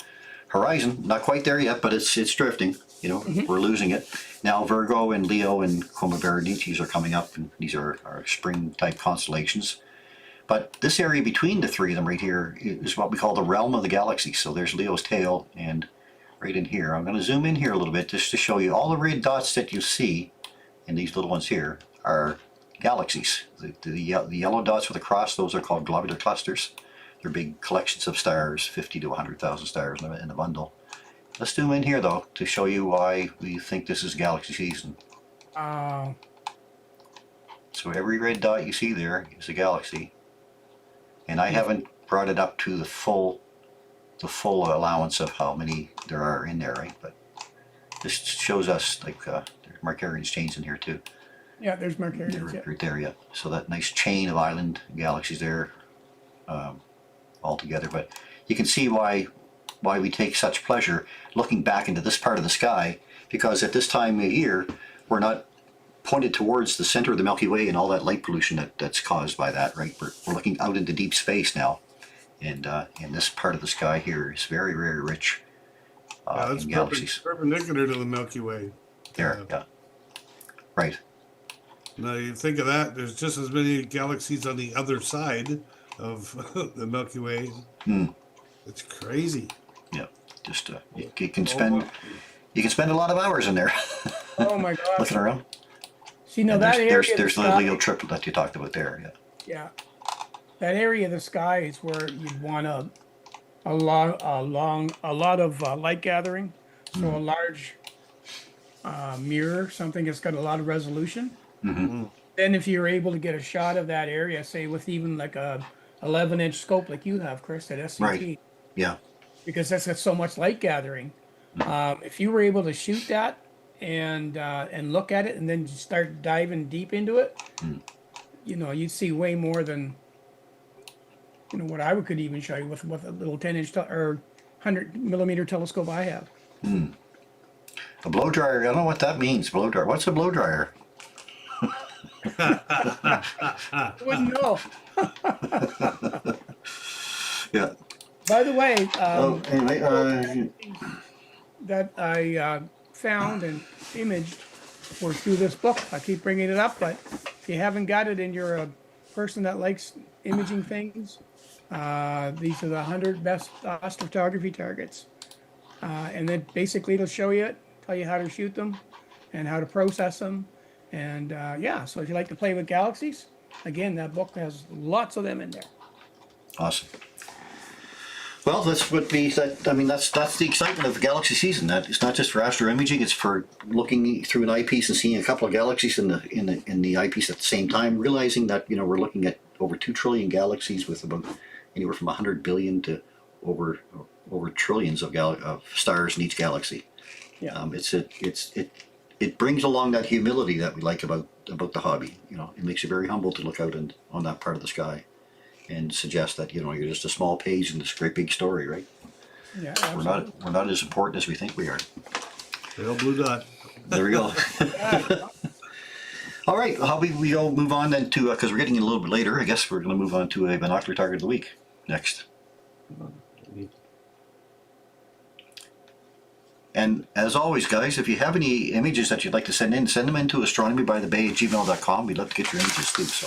[SPEAKER 2] horizon. Not quite there yet, but it's drifting. We're losing it. Now Virgo and Leo and Coma Berenices are coming up, and these are our spring-type constellations. But this area between the three of them right here is what we call the realm of the galaxy. So there's Leo's tail, and right in here, I'm going to zoom in here a little bit just to show you all the red dots that you see, and these little ones here are galaxies. The yellow dots with a cross, those are called globular clusters. They're big collections of stars, 50 to 100,000 stars in a bundle. Let's zoom in here though to show you why we think this is galaxy season. So every red dot you see there is a galaxy, and I haven't brought it up to the full allowance of how many there are in there, right? But this shows us like there's Markarian's chains in here too.
[SPEAKER 1] Yeah, there's Mercury.
[SPEAKER 2] Right there, yeah. So that nice chain of island galaxies there, all together. But you can see why we take such pleasure looking back into this part of the sky, because at this time of year we're not pointed towards the center of the Milky Way and all that light pollution that's caused by that, right? We're looking out into deep space now, and this part of the sky here is very, very rich
[SPEAKER 3] That's
[SPEAKER 2] in galaxies.
[SPEAKER 3] perpendicular to the Milky Way.
[SPEAKER 2] There, yeah. Right.
[SPEAKER 3] Now you think of that, there's just as many galaxies on the other side of the Milky Way. It's crazy.
[SPEAKER 2] Yeah. Just you can spend a lot of hours in there.
[SPEAKER 1] Oh my God.
[SPEAKER 2] Looking around.
[SPEAKER 1] See, now
[SPEAKER 2] And
[SPEAKER 1] that area.
[SPEAKER 2] there's
[SPEAKER 1] of
[SPEAKER 2] the
[SPEAKER 1] sky,
[SPEAKER 2] Leo triplet that you talked about there. Yeah.
[SPEAKER 1] Yeah. That area of the sky is where you'd want a lot of light gathering. So a large mirror, something that's got a lot of resolution. Then if you're able to get a shot of that area, say with even like a 11-inch scope like you have, Chris, at SCT,
[SPEAKER 2] Right. Yeah.
[SPEAKER 1] because that's got so much light gathering. If you were able to shoot that and look at it and then start diving deep into it, you'd see way more than what I could even show you with a little 10-inch or 100-millimeter telescope I have.
[SPEAKER 2] A blow dryer. I don't know what that means. Blow dryer. What's a blow dryer?
[SPEAKER 1] Wouldn't know.
[SPEAKER 2] Yeah.
[SPEAKER 1] By the way,
[SPEAKER 2] Anyway,
[SPEAKER 1] that I found and imaged were through this book. I keep bringing it up, but if you haven't got it and you're a person that likes imaging things, these are the 100 best astrophotography targets. And then basically it'll show you it, tell you how to shoot them and how to process them. And so if you like to play with galaxies, again, that book has lots of them in there.
[SPEAKER 2] awesome. Well, that's what that's the excitement of galaxy season. That it's not just for astro imaging; it's for looking through an eyepiece and seeing a couple of galaxies in the eyepiece at the same time. Realizing that we're looking at over 2 trillion galaxies with about anywhere from 100 billion to over trillions of stars in each galaxy.
[SPEAKER 1] Yeah.
[SPEAKER 2] It brings along that humility that we like about the hobby. It makes you very humble to look out on that part of the sky and suggest that you're just a small page in this great big story, right?
[SPEAKER 1] Yeah,
[SPEAKER 2] We're not as important as we think we are.
[SPEAKER 3] Real blue dot.
[SPEAKER 2] There we go. All right, how about we go move on then to because we're getting a little bit later. I guess we're going to move on to a binocular target of the week next. And as always, guys, if you have any images that you'd like to send in, send them into astronomybythebay@gmail.com. We'd love to get your images too. So,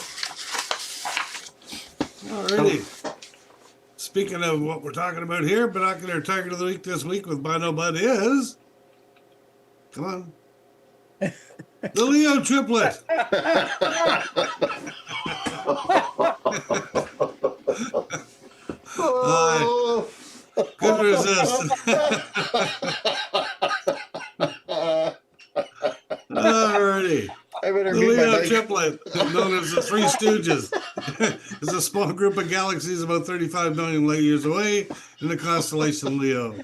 [SPEAKER 3] Alrighty. Speaking of what we're talking about here, binocular target of the week this week with Bino Bud is, come on, the Leo triplet. I couldn't resist. Alrighty.
[SPEAKER 2] I better
[SPEAKER 3] The
[SPEAKER 2] mute my
[SPEAKER 3] Leo
[SPEAKER 2] mic.
[SPEAKER 3] triplet, known as the Three Stooges, is a small group of galaxies about 35 million light years away in the constellation Leo.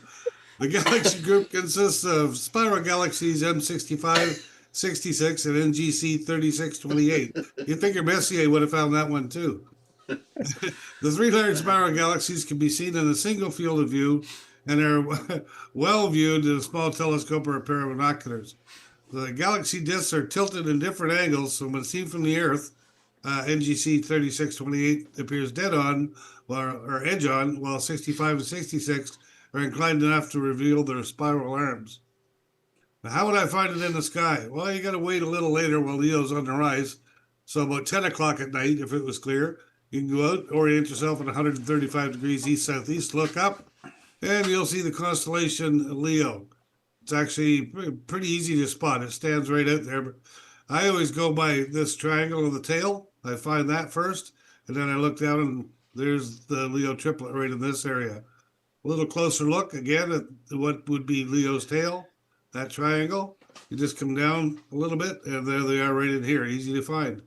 [SPEAKER 3] The galaxy group consists of spiral galaxies M65, 66, and NGC 3628. You figure Messier would have found that one too. The three large spiral galaxies can be seen in a single field of view and are well viewed in a small telescope or a pair of binoculars. The galaxy disks are tilted in different angles, so when seen from the Earth, NGC 3628 appears dead on, or edge on, while 65 and 66 are inclined enough to reveal their spiral arms. Now, how would I find it in the sky? Well, you got to wait a little later while Leo's on the rise. So about 10 o'clock at night, if it was clear, you can go out, orient yourself at 135 degrees east-southeast, look up, and you'll see the constellation Leo. It's actually pretty easy to spot. It stands right out there. But I always go by this triangle of the tail. I find that first, and then I look down, and there's the Leo triplet right in this area. A little closer look, again, at what would be Leo's tail, that triangle. You just come down a little bit, and there they are right in here, easy to find.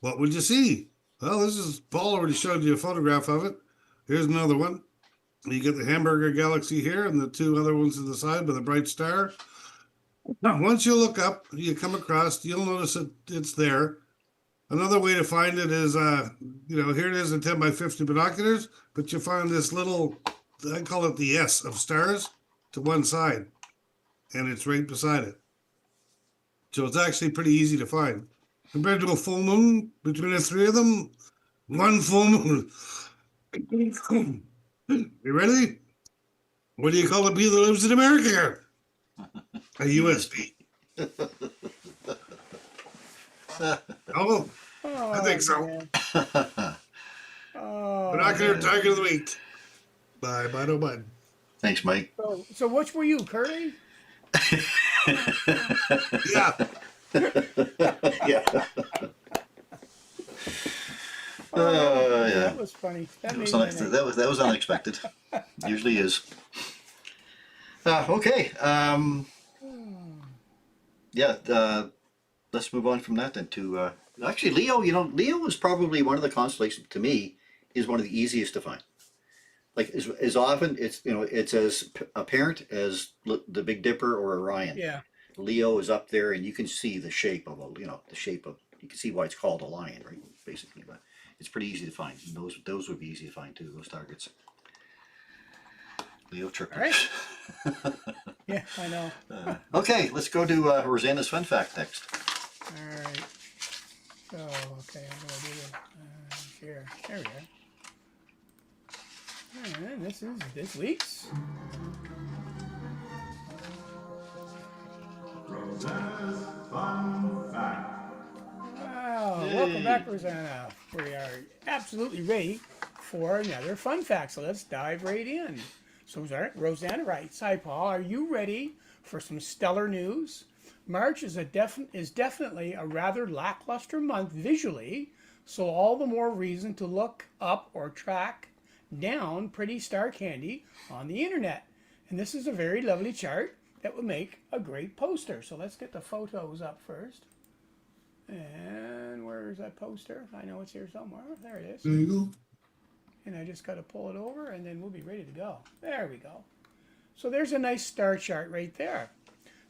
[SPEAKER 3] What would you see? Well, this is, Paul already showed you a photograph of it. Here's another one. You get the Hamburger Galaxy here and the two other ones to the side with a bright star. Now, once you look up, you come across, you'll notice it's there. Another way to find it is, here it is in 10 by 50 binoculars, but you find this little, I call it the S of stars to one side, and it's right beside it. So it's actually pretty easy to find. Compared to a full moon, between the three of them, one full moon. You ready? What do you call a bee that lives in America? A USB. Oh, I think so.
[SPEAKER 1] Man. Oh,
[SPEAKER 3] Binocular target of the week. Bye, Bino Bud.
[SPEAKER 2] Thanks, Mike.
[SPEAKER 1] so which were you, Curly?
[SPEAKER 3] Yeah.
[SPEAKER 2] Yeah. Yeah.
[SPEAKER 1] That was funny. That
[SPEAKER 2] That
[SPEAKER 1] made
[SPEAKER 2] was,
[SPEAKER 1] my
[SPEAKER 2] unex-
[SPEAKER 1] night.
[SPEAKER 2] that was unexpected. Usually is. Okay. Let's move on from that then to actually Leo. Leo is probably one of the constellations to me is one of the easiest to find. Like as often it's as apparent as the Big Dipper or Orion.
[SPEAKER 1] Yeah.
[SPEAKER 2] Leo is up there, and you can see the shape of you can see why it's called a lion, right? Basically, but it's pretty easy to find. And those would be easy to find too. Those targets. Leo triplet.
[SPEAKER 1] All right. Yeah, I know.
[SPEAKER 2] Okay, let's go to Rosanna's fun fact next.
[SPEAKER 1] All right. So, okay, I'm going to do this. Here. There we go. And this is this week's.
[SPEAKER 4] Rosanna's Fun Fact.
[SPEAKER 1] Wow.
[SPEAKER 2] Yay.
[SPEAKER 1] Welcome back, Rosanna. We are absolutely ready for another fun fact. So let's dive right in. So Rosanna writes, "Hi, Paul. Are you ready for some stellar news? March is definitely a rather lackluster month visually, so all the more reason to look up or track down pretty star candy on the internet. And this is a very lovely chart that will make a great poster." So let's get the photos up first. And where is that poster? I know it's here somewhere. There it is.
[SPEAKER 3] There you go.
[SPEAKER 1] And I just got to pull it over and then we'll be ready to go. There we go. So there's a nice star chart right there.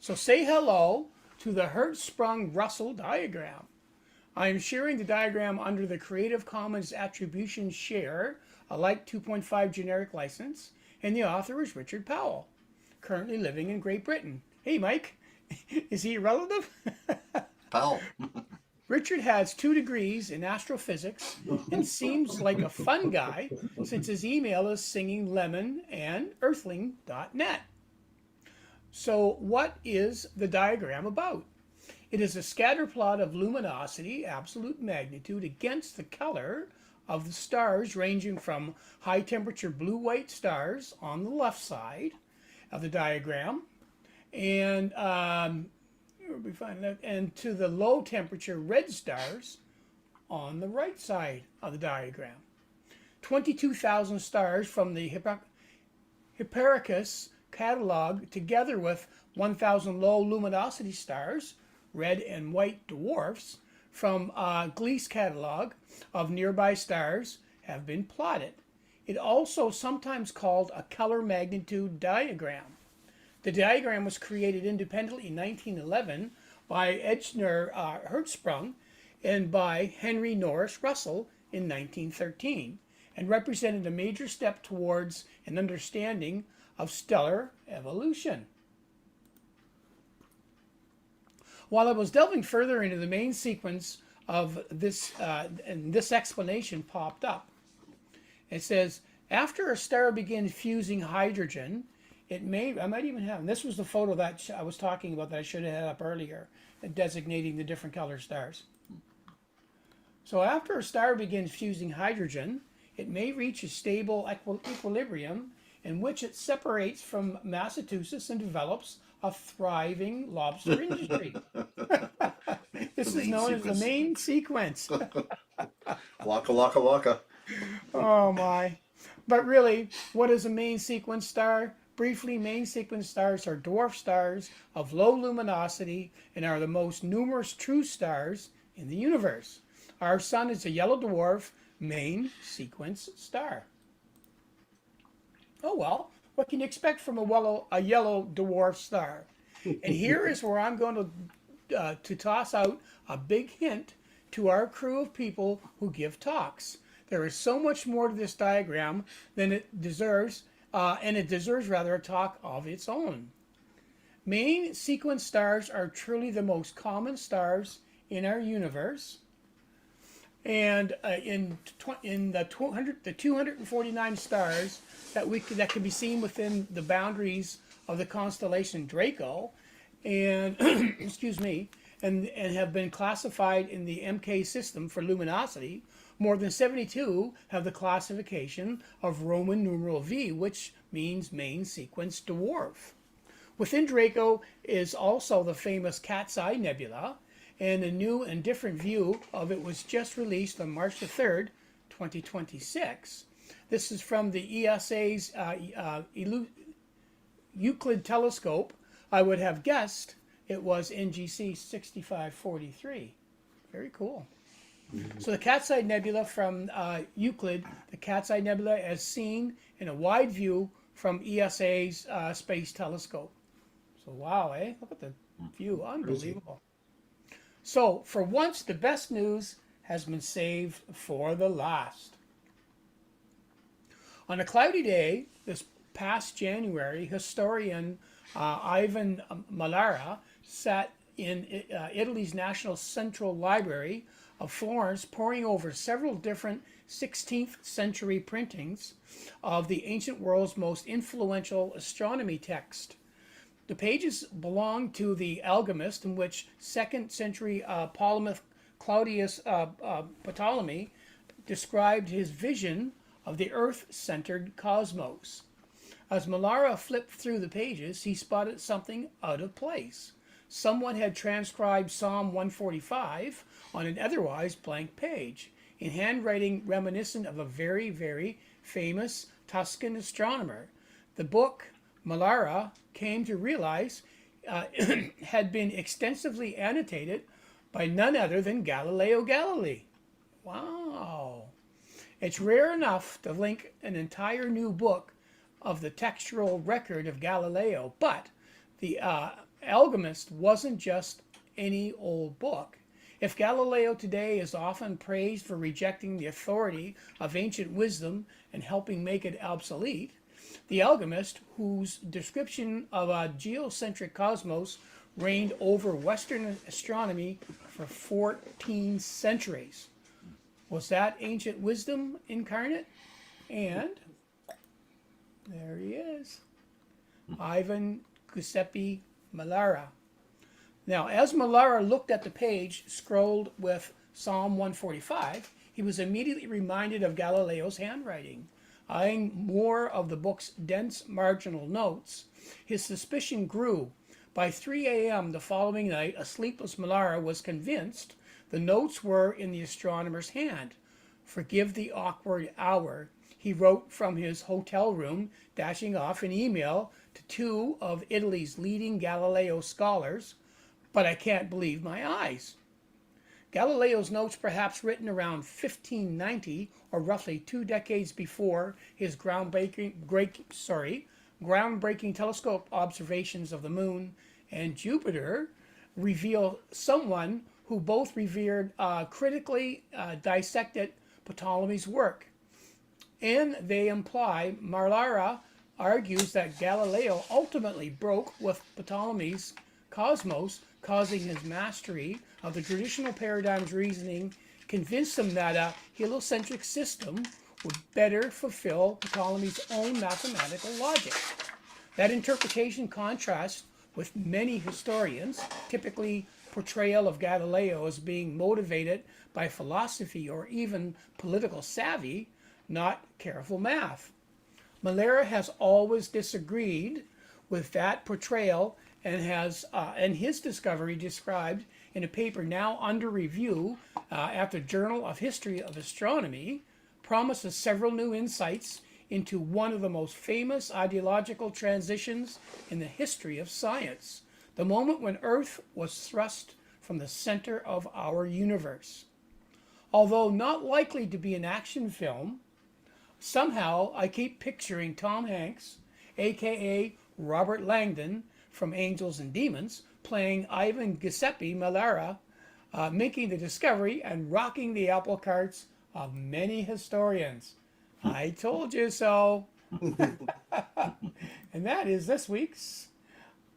[SPEAKER 1] So say hello to the Hertzsprung-Russell diagram. I am sharing the diagram under the Creative Commons Attribution Share, alike 2.5 generic license, and the author is Richard Powell, currently living in Great Britain. Hey, Mike, is he a relative?
[SPEAKER 2] Powell.
[SPEAKER 1] Richard has 2 degrees in astrophysics and seems like a fun guy since his email is singinglemon and earthling.net. So what is the diagram about? It is a scatter plot of luminosity, absolute magnitude, against the color of the stars, ranging from high temperature blue-white stars on the left side of the diagram, and and to the low temperature red stars on the right side of the diagram. 22,000 stars from the Hipparchus catalog, together with 1,000 low luminosity stars, red and white dwarfs, from Gliese catalog of nearby stars, have been plotted. It also sometimes called a color magnitude diagram. The diagram was created independently in 1911 by Ejnar Hertzsprung and by Henry Norris Russell in 1913, and represented a major step towards an understanding of stellar evolution. While I was delving further into the main sequence of this, and this explanation popped up. It says, after a star begins fusing hydrogen, it may, I might even have, and this was the photo that I was talking about that I should have had up earlier, designating the different color stars. So after a star begins fusing hydrogen, it may reach a stable equilibrium in which it separates from Massachusetts and develops a thriving lobster industry. This is known as the main sequence.
[SPEAKER 2] Waka waka waka.
[SPEAKER 1] Oh my. But really, what is a main sequence star? Briefly, main sequence stars are dwarf stars of low luminosity and are the most numerous true stars in the universe. Our sun is a yellow dwarf main sequence star. Oh well, what can you expect from a yellow dwarf star? And here is where I'm going to toss out a big hint to our crew of people who give talks. There is so much more to this diagram than it deserves, and it deserves rather a talk of its own. Main sequence stars are truly the most common stars in our universe. And in the 249 stars that can be seen within the boundaries of the constellation Draco, and excuse me, and have been classified in the MK system for luminosity, more than 72 have the classification of Roman numeral V, which means main sequence dwarf. Within Draco is also the famous Cat's Eye Nebula, and a new and different view of it was just released on March the 3rd, 2026. This is from the ESA's Euclid telescope. I would have guessed it was NGC 6543. Very cool. So the Cat's Eye Nebula from Euclid, the Cat's Eye Nebula as seen in a wide view from ESA's space telescope. So wow, eh? Look at the view, unbelievable. So for once, the best news has been saved for the last. On a cloudy day this past January, historian Ivan Malara sat in Italy's National Central Library of Florence, poring over several different 16th century printings of the ancient world's most influential astronomy text. The pages belong to the Alchemist, in which 2nd century polymath Claudius Ptolemy described his vision of the Earth-centered cosmos. As Malara flipped through the pages, he spotted something out of place. Someone had transcribed Psalm 145 on an otherwise blank page, in handwriting reminiscent of a very, very famous Tuscan astronomer. The book, Malara came to realize, had been extensively annotated by none other than Galileo Galilei. Wow. It's rare enough to link an entire new book of the textual record of Galileo, but the Alchemist wasn't just any old book. If Galileo today is often praised for rejecting the authority of ancient wisdom and helping make it obsolete, the Alchemist, whose description of a geocentric cosmos reigned over Western astronomy for 14 centuries, was that ancient wisdom incarnate? And there he is. Ivan Giuseppe Mallara. Now, as Mallara looked at the page scrolled with Psalm 145, he was immediately reminded of Galileo's handwriting. Eyeing more of the book's dense marginal notes, his suspicion grew. By 3 a.m. the following night, a sleepless Mallara was convinced the notes were in the astronomer's hand. Forgive the awkward hour, he wrote from his hotel room, dashing off an email to two of Italy's leading Galileo scholars. But I can't believe my eyes. Galileo's notes, perhaps written around 1590, or roughly 2 decades before his groundbreaking telescope observations of the moon and Jupiter, reveal someone who both critically dissected Ptolemy's work. And they imply Mallara argues that Galileo ultimately broke with Ptolemy's cosmos, causing his mastery of the traditional paradigm's reasoning, convinced him that a heliocentric system would better fulfill Ptolemy's own mathematical logic. That interpretation contrasts with many historians, typically portrayal of Galileo as being motivated by philosophy or even political savvy, not careful math. Mallara has always disagreed with that portrayal and his discovery described in a paper now under review at the Journal of History of Astronomy promises several new insights into one of the most famous ideological transitions in the history of science, the moment when Earth was thrust from the center of our universe. Although not likely to be an action film, somehow I keep picturing Tom Hanks, aka Robert Langdon from Angels and Demons, playing Ivan Giuseppe Mallara, making the discovery and rocking the apple carts of many historians. I told you so. And that is this week's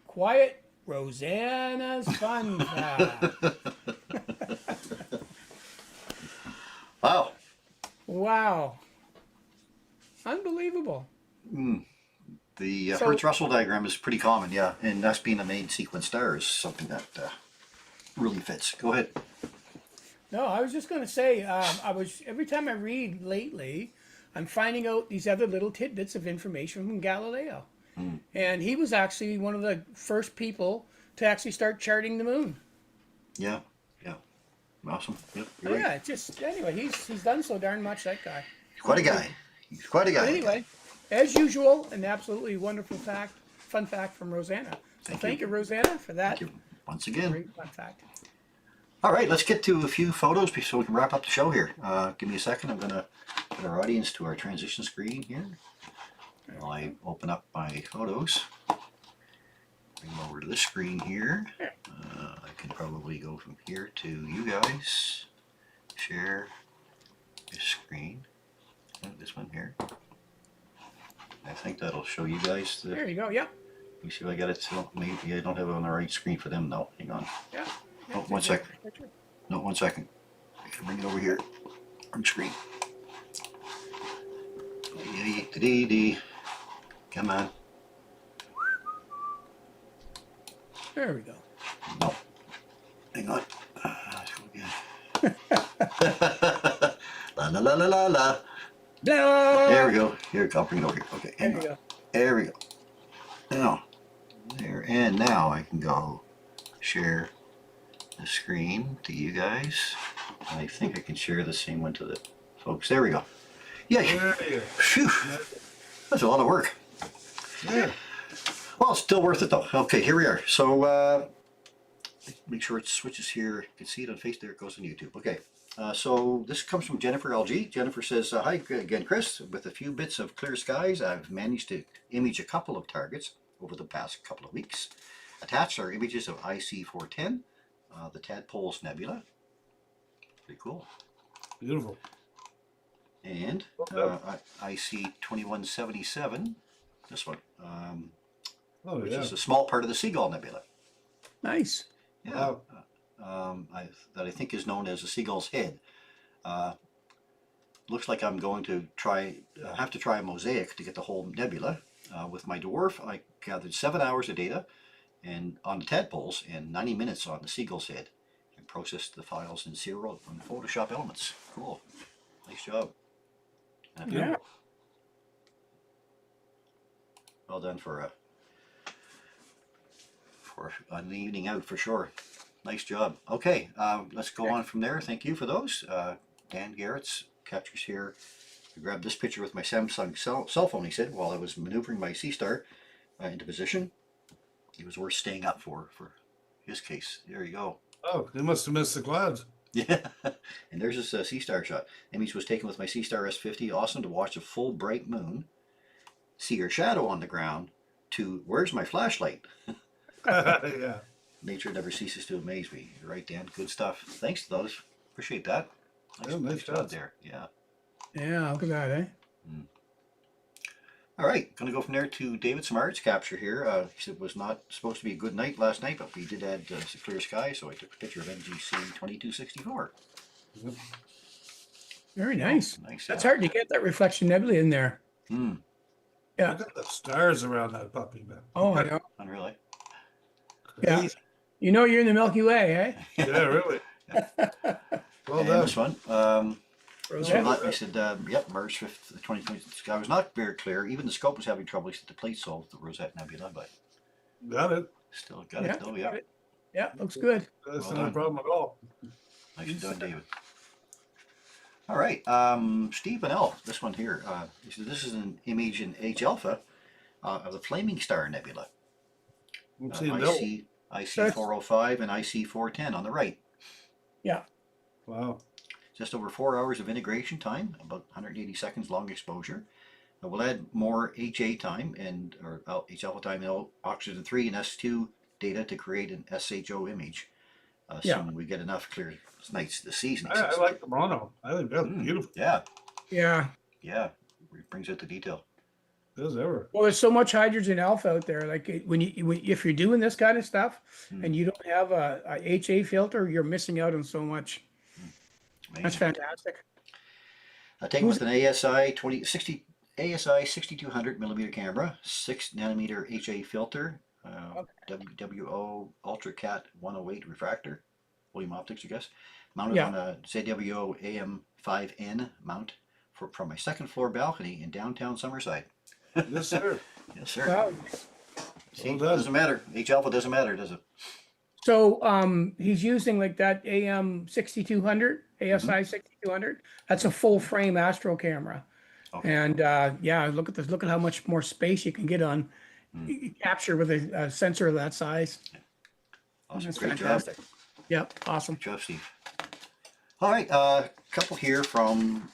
[SPEAKER 1] Quiet Rosanna's Fun Fact.
[SPEAKER 2] Wow.
[SPEAKER 1] Wow. Unbelievable.
[SPEAKER 2] The Hertz-Russell diagram is pretty common, yeah, and us being a main sequence star is something that really fits. Go ahead.
[SPEAKER 1] No, I was just going to say, every time I read lately, I'm finding out these other little tidbits of information from Galileo. And he was actually one of the first people to actually start charting the moon.
[SPEAKER 2] Yeah, yeah. Awesome. Yep,
[SPEAKER 1] Oh,
[SPEAKER 2] you're right.
[SPEAKER 1] yeah, just anyway, he's done so darn much, that guy.
[SPEAKER 2] He's quite a guy. He's quite a guy.
[SPEAKER 1] But anyway, as usual, an absolutely wonderful fun fact from Rosanna. So thank you, Rosanna, for that
[SPEAKER 2] Thank you once again.
[SPEAKER 1] great fun fact.
[SPEAKER 2] All right, let's get to a few photos so we can wrap up the show here. Give me a second. I'm going to put our audience to our transition screen here. While I open up my photos. Bring them over to this screen here. I can probably go from here to you guys. Share this screen. This one here. I think that'll show you guys.
[SPEAKER 1] There you go, yeah.
[SPEAKER 2] Let me see if I got it. So maybe I don't have it on the right screen for them though. Hang on.
[SPEAKER 1] Yeah.
[SPEAKER 2] Oh, one second. No, 1 second. I gotta bring it over here on screen. Come on.
[SPEAKER 1] There we go.
[SPEAKER 2] No. Hang on. Let's go again. La la la la la la. There we go. Here, I'll bring it over here. Okay.
[SPEAKER 1] There you go.
[SPEAKER 2] There we go. Now, there, and now I can go share the screen to you guys. I think I can share the same one to the folks. There we go. Yeah. Phew. That's a lot of work.
[SPEAKER 3] Yeah.
[SPEAKER 2] Well, it's still worth it though. Okay, here we are. So make sure it switches here. You can see it on Facebook. There it goes on YouTube. Okay. So this comes from Jennifer LG. Jennifer says, hi again, Chris. With a few bits of clear skies, I've managed to image a couple of targets over the past couple of weeks. Attached are images of IC410, the Tadpoles Nebula. Pretty cool.
[SPEAKER 3] Beautiful.
[SPEAKER 2] And IC2177, this one, which is a small part of the Seagull Nebula.
[SPEAKER 1] Nice.
[SPEAKER 2] Yeah. That I think is known as a seagull's head. Looks like I'm going to have to try a mosaic to get the whole nebula. With my dwarf, I gathered 7 hours of data and on the tadpoles and 90 minutes on the seagull's head and processed the files in Zero and Photoshop Elements. Cool. Nice job.
[SPEAKER 1] Yeah.
[SPEAKER 2] Well done for an evening out for sure. Nice job. Okay, let's go on from there. Thank you for those. Dan Garrett's captures here. I grabbed this picture with my Samsung cell phone, he said, while I was maneuvering my Sea Star into position. It was worth staying up for his case. There you go.
[SPEAKER 3] Oh, they must have missed the clouds.
[SPEAKER 2] Yeah, and there's this Sea Star shot. Image was taken with my Sea Star S50. Awesome to watch a full bright moon, see her shadow on the ground, to where's my flashlight?
[SPEAKER 3] Yeah.
[SPEAKER 2] Nature never ceases to amaze me. You're right, Dan. Good stuff. Thanks to those. Appreciate that.
[SPEAKER 3] Yeah, nice
[SPEAKER 2] job
[SPEAKER 3] shots.
[SPEAKER 2] there. Yeah.
[SPEAKER 1] Yeah, look at that, eh?
[SPEAKER 2] All right, going to go from there to David Smart's capture here. He said it was not supposed to be a good night last night, but we did add some clear sky, so I took a picture of NGC 2264.
[SPEAKER 3] Yep.
[SPEAKER 1] Very nice.
[SPEAKER 2] Nice.
[SPEAKER 1] That's hard to get that reflection nebula in there.
[SPEAKER 2] Hmm.
[SPEAKER 1] Yeah.
[SPEAKER 3] Look at the stars around that puppy, man.
[SPEAKER 1] Oh, I know.
[SPEAKER 2] Unreal. Eh?
[SPEAKER 1] Yeah.
[SPEAKER 3] Crazy.
[SPEAKER 1] You know you're in the Milky Way, eh?
[SPEAKER 3] Yeah, really. Well
[SPEAKER 2] And
[SPEAKER 3] done.
[SPEAKER 2] this one.
[SPEAKER 1] Rosetta.
[SPEAKER 2] I said, yep, March 5th, 2020. The sky was not very clear. Even the scope was having trouble. He said the plate solved the Rosette Nebula, but
[SPEAKER 3] Got it.
[SPEAKER 2] still got
[SPEAKER 1] Yeah,
[SPEAKER 2] it though. Yeah.
[SPEAKER 1] Yeah, looks good.
[SPEAKER 3] That's
[SPEAKER 2] Well
[SPEAKER 3] not a
[SPEAKER 2] done.
[SPEAKER 3] problem at all.
[SPEAKER 2] Nice done, David. All right, Steve Bonnell, this one here. He said this is an image in H alpha of the Flaming Star Nebula.
[SPEAKER 3] I'm seeing Bill.
[SPEAKER 2] IC 405 and IC 410 on the right.
[SPEAKER 1] Yeah.
[SPEAKER 3] Wow.
[SPEAKER 2] Just over 4 hours of integration time, about 180 seconds long exposure. We'll add more HA time or H alpha time and oxygen 3 and S2 data to create an SHO image. Assuming we get enough clear nights this season.
[SPEAKER 3] I like the mono. I think that's beautiful
[SPEAKER 2] Yeah,
[SPEAKER 1] Yeah.
[SPEAKER 2] yeah. It brings out the detail.
[SPEAKER 3] as ever.
[SPEAKER 1] Well, there's so much hydrogen alpha out there. Like if you're doing this kind of stuff and you don't have a HA filter, you're missing out on so much.
[SPEAKER 2] Amazing.
[SPEAKER 1] That's fantastic.
[SPEAKER 2] Taken with an ASI ASI 6200 millimeter camera, 6 nanometer HA filter, WO Ultra Cat 108 refractor, William Optics, I guess, mounted on a ZWO AM5N mount from my second floor balcony in downtown Summerside.
[SPEAKER 3] Yes, sir.
[SPEAKER 2] Yes, sir.
[SPEAKER 1] Wow.
[SPEAKER 2] See,
[SPEAKER 3] Well
[SPEAKER 2] it
[SPEAKER 3] done.
[SPEAKER 2] doesn't matter. H alpha doesn't matter, does it?
[SPEAKER 1] So he's using like that AM 6200, ASI 6200. That's a full frame astro camera.
[SPEAKER 2] Okay.
[SPEAKER 1] And yeah, look at this. Look at how much more space you can get on capture with a sensor of that size.
[SPEAKER 2] Awesome.
[SPEAKER 1] That's
[SPEAKER 2] Great
[SPEAKER 1] fantastic.
[SPEAKER 2] job.
[SPEAKER 1] Yep, awesome.
[SPEAKER 2] Good job, Steve. All right, couple here from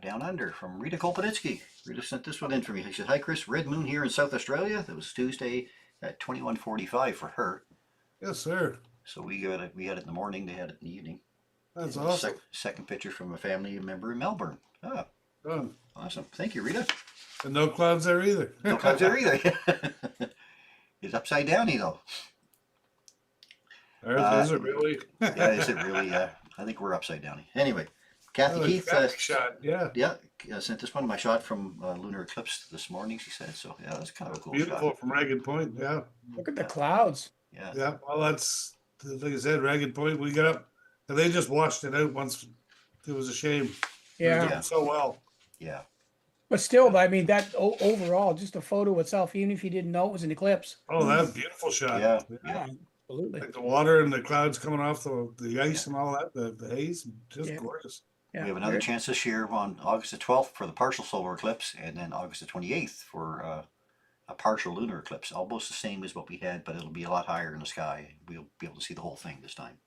[SPEAKER 2] down under, from Rita Kolpanitsky. Rita sent this one in for me. She said, "Hi Chris, red moon here in South Australia. That was Tuesday at 21:45 for her.
[SPEAKER 3] Yes, sir.
[SPEAKER 2] So we had it in the morning. They had it in the evening.
[SPEAKER 3] That's
[SPEAKER 2] And
[SPEAKER 3] awesome.
[SPEAKER 2] Second picture from a family member in Melbourne. Ah,
[SPEAKER 3] Done.
[SPEAKER 2] awesome. Thank you, Rita.
[SPEAKER 3] And no clouds there either.
[SPEAKER 2] No clouds there either. It's upside downy though.
[SPEAKER 3] Earth, is it really?
[SPEAKER 2] Yeah, is it really? I think we're upside downy. Anyway, Kathy
[SPEAKER 3] Oh,
[SPEAKER 2] Keith.
[SPEAKER 3] traffic shot. Yeah.
[SPEAKER 2] Yeah, sent this one my shot from lunar eclipse this morning. She said so. Yeah, that's kind of a cool
[SPEAKER 3] Beautiful
[SPEAKER 2] shot.
[SPEAKER 3] from Ragged Point. Yeah.
[SPEAKER 1] Look at the clouds.
[SPEAKER 2] Yeah,
[SPEAKER 3] Yeah. Well, that's, like I said, Ragged Point. We got up and they just washed it out once. It was a shame. It was
[SPEAKER 1] Yeah.
[SPEAKER 3] doing so well.
[SPEAKER 2] yeah,
[SPEAKER 1] But still, I mean, that overall, just a photo itself, even if you didn't know it was an eclipse.
[SPEAKER 3] Oh, that's a beautiful shot.
[SPEAKER 2] yeah,
[SPEAKER 1] Yeah,
[SPEAKER 2] yeah.
[SPEAKER 1] absolutely.
[SPEAKER 3] Like the water and the clouds coming off the ice and all that, the haze, just
[SPEAKER 1] Yeah.
[SPEAKER 3] gorgeous.
[SPEAKER 1] Yeah.
[SPEAKER 2] We have another chance this year on August the 12th for the partial solar eclipse, and then August the 28th for a partial lunar eclipse. Almost the same as what we had, but it'll be a lot higher in the sky. We'll be able to see the whole thing this time.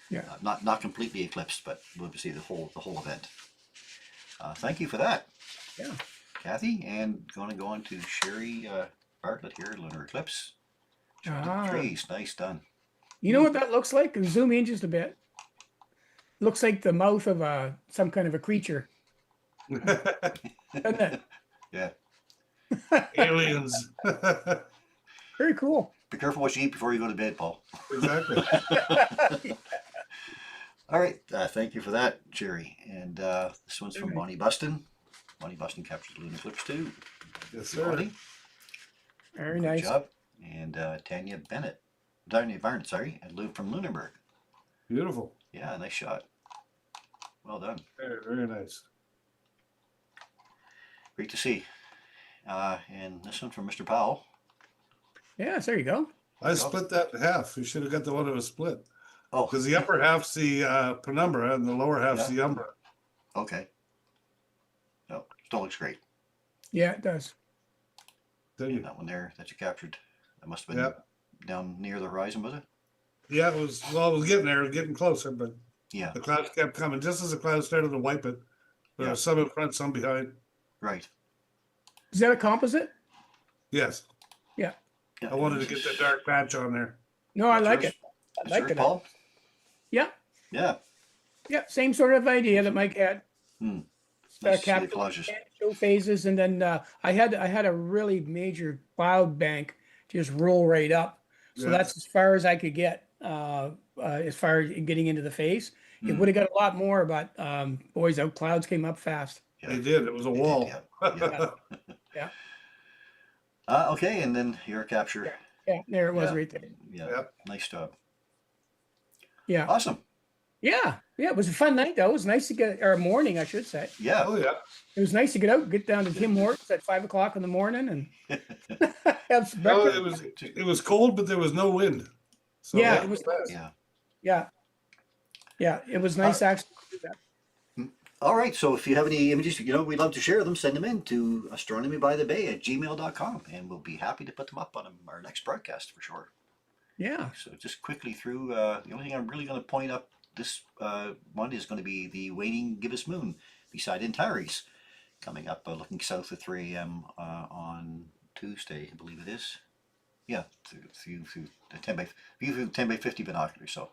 [SPEAKER 1] Yeah.
[SPEAKER 2] Not completely eclipsed, but we'll be able to see the whole event. Thank you for that.
[SPEAKER 1] Yeah.
[SPEAKER 2] Kathy, and going to go on to Sherry Bartlett here, lunar eclipse.
[SPEAKER 1] Ah.
[SPEAKER 2] Trees, nice done.
[SPEAKER 1] You know what that looks like? Zoom in just a bit. Looks like the mouth of some kind of a creature, doesn't it?
[SPEAKER 2] Yeah.
[SPEAKER 3] Aliens.
[SPEAKER 1] Very cool.
[SPEAKER 2] Be careful what you eat before you go to bed, Paul.
[SPEAKER 3] Exactly.
[SPEAKER 2] All right, thank you for that, Jerry. And this one's from Bonnie Buston. Lonnie Boston captures lunar eclipse too.
[SPEAKER 3] Yes, sir.
[SPEAKER 2] Lonnie,
[SPEAKER 1] Very
[SPEAKER 2] good
[SPEAKER 1] nice.
[SPEAKER 2] job. And Tanya Barnett, sorry, from Lunenburg.
[SPEAKER 3] Beautiful.
[SPEAKER 2] Yeah, nice shot. Well done.
[SPEAKER 3] Very, very nice.
[SPEAKER 2] Great to see. And this one from Mr. Powell.
[SPEAKER 1] Yes, there you go.
[SPEAKER 3] I split that in half. You should have got the one that was split.
[SPEAKER 2] Oh,
[SPEAKER 3] Because the upper half's the penumbra and the lower half's
[SPEAKER 2] Yeah.
[SPEAKER 3] the umbra.
[SPEAKER 2] okay. No, still looks great.
[SPEAKER 1] Yeah, it does.
[SPEAKER 3] Didn't
[SPEAKER 2] And
[SPEAKER 3] you?
[SPEAKER 2] that one there that you captured, that must have been
[SPEAKER 3] Yeah.
[SPEAKER 2] down near the horizon, was it?
[SPEAKER 3] Yeah, it was, well, it was getting there, it was getting closer, but
[SPEAKER 2] Yeah,
[SPEAKER 3] the clouds kept coming. Just as the clouds started to wipe it, there
[SPEAKER 2] Yeah.
[SPEAKER 3] was some in front, some behind.
[SPEAKER 2] right.
[SPEAKER 1] Is that a composite?
[SPEAKER 3] Yes.
[SPEAKER 2] Yeah,
[SPEAKER 3] I wanted to get that dark patch on there.
[SPEAKER 1] No, I
[SPEAKER 2] That's
[SPEAKER 1] like
[SPEAKER 2] yours?
[SPEAKER 1] it. I
[SPEAKER 2] That's
[SPEAKER 1] like
[SPEAKER 2] yours,
[SPEAKER 1] it.
[SPEAKER 2] Paul?
[SPEAKER 1] Yeah,
[SPEAKER 2] Yeah.
[SPEAKER 1] yeah, same sort of idea that Mike had.
[SPEAKER 2] Hmm. Nice to see the
[SPEAKER 1] Capture
[SPEAKER 2] collages.
[SPEAKER 1] show phases, and then I had a really major cloud bank just roll right up. So
[SPEAKER 3] Yeah.
[SPEAKER 1] that's as far as I could get as far as getting into the phase. It
[SPEAKER 2] Hmm.
[SPEAKER 1] would have got a lot more, but boys, out clouds came up fast.
[SPEAKER 2] Yeah.
[SPEAKER 3] They did. It was a
[SPEAKER 2] They did,
[SPEAKER 3] wall.
[SPEAKER 2] yeah.
[SPEAKER 1] Yeah,
[SPEAKER 2] Okay, and then your capture.
[SPEAKER 1] yeah, there it was
[SPEAKER 2] Yeah.
[SPEAKER 1] right there.
[SPEAKER 2] Yeah.
[SPEAKER 3] Yep.
[SPEAKER 2] Nice job.
[SPEAKER 1] Yeah,
[SPEAKER 2] Awesome.
[SPEAKER 1] yeah, yeah. It was a fun night though. It was nice to get, or morning, I should say.
[SPEAKER 2] Yeah.
[SPEAKER 3] Oh, yeah.
[SPEAKER 1] It was nice to get out, get down to Tim Hortons at 5 o'clock in the morning, and have some
[SPEAKER 3] No,
[SPEAKER 1] breakfast.
[SPEAKER 3] it was cold, but there was no wind. So
[SPEAKER 1] Yeah,
[SPEAKER 3] that
[SPEAKER 1] it was-
[SPEAKER 3] nice.
[SPEAKER 2] Yeah.
[SPEAKER 1] Yeah, yeah. It was nice actually to do that.
[SPEAKER 2] All right. So if you have any images, we'd love to share them. Send them in to astronomybythebay@gmail.com, and we'll be happy to put them up on our next broadcast for sure.
[SPEAKER 1] Yeah.
[SPEAKER 2] So just quickly through, the only thing I'm really going to point up this one is going to be the waning gibbous moon beside Antares, coming up looking south at 3 a.m. On Tuesday, I believe it is. Yeah, through the 10 by 50 binoculars. So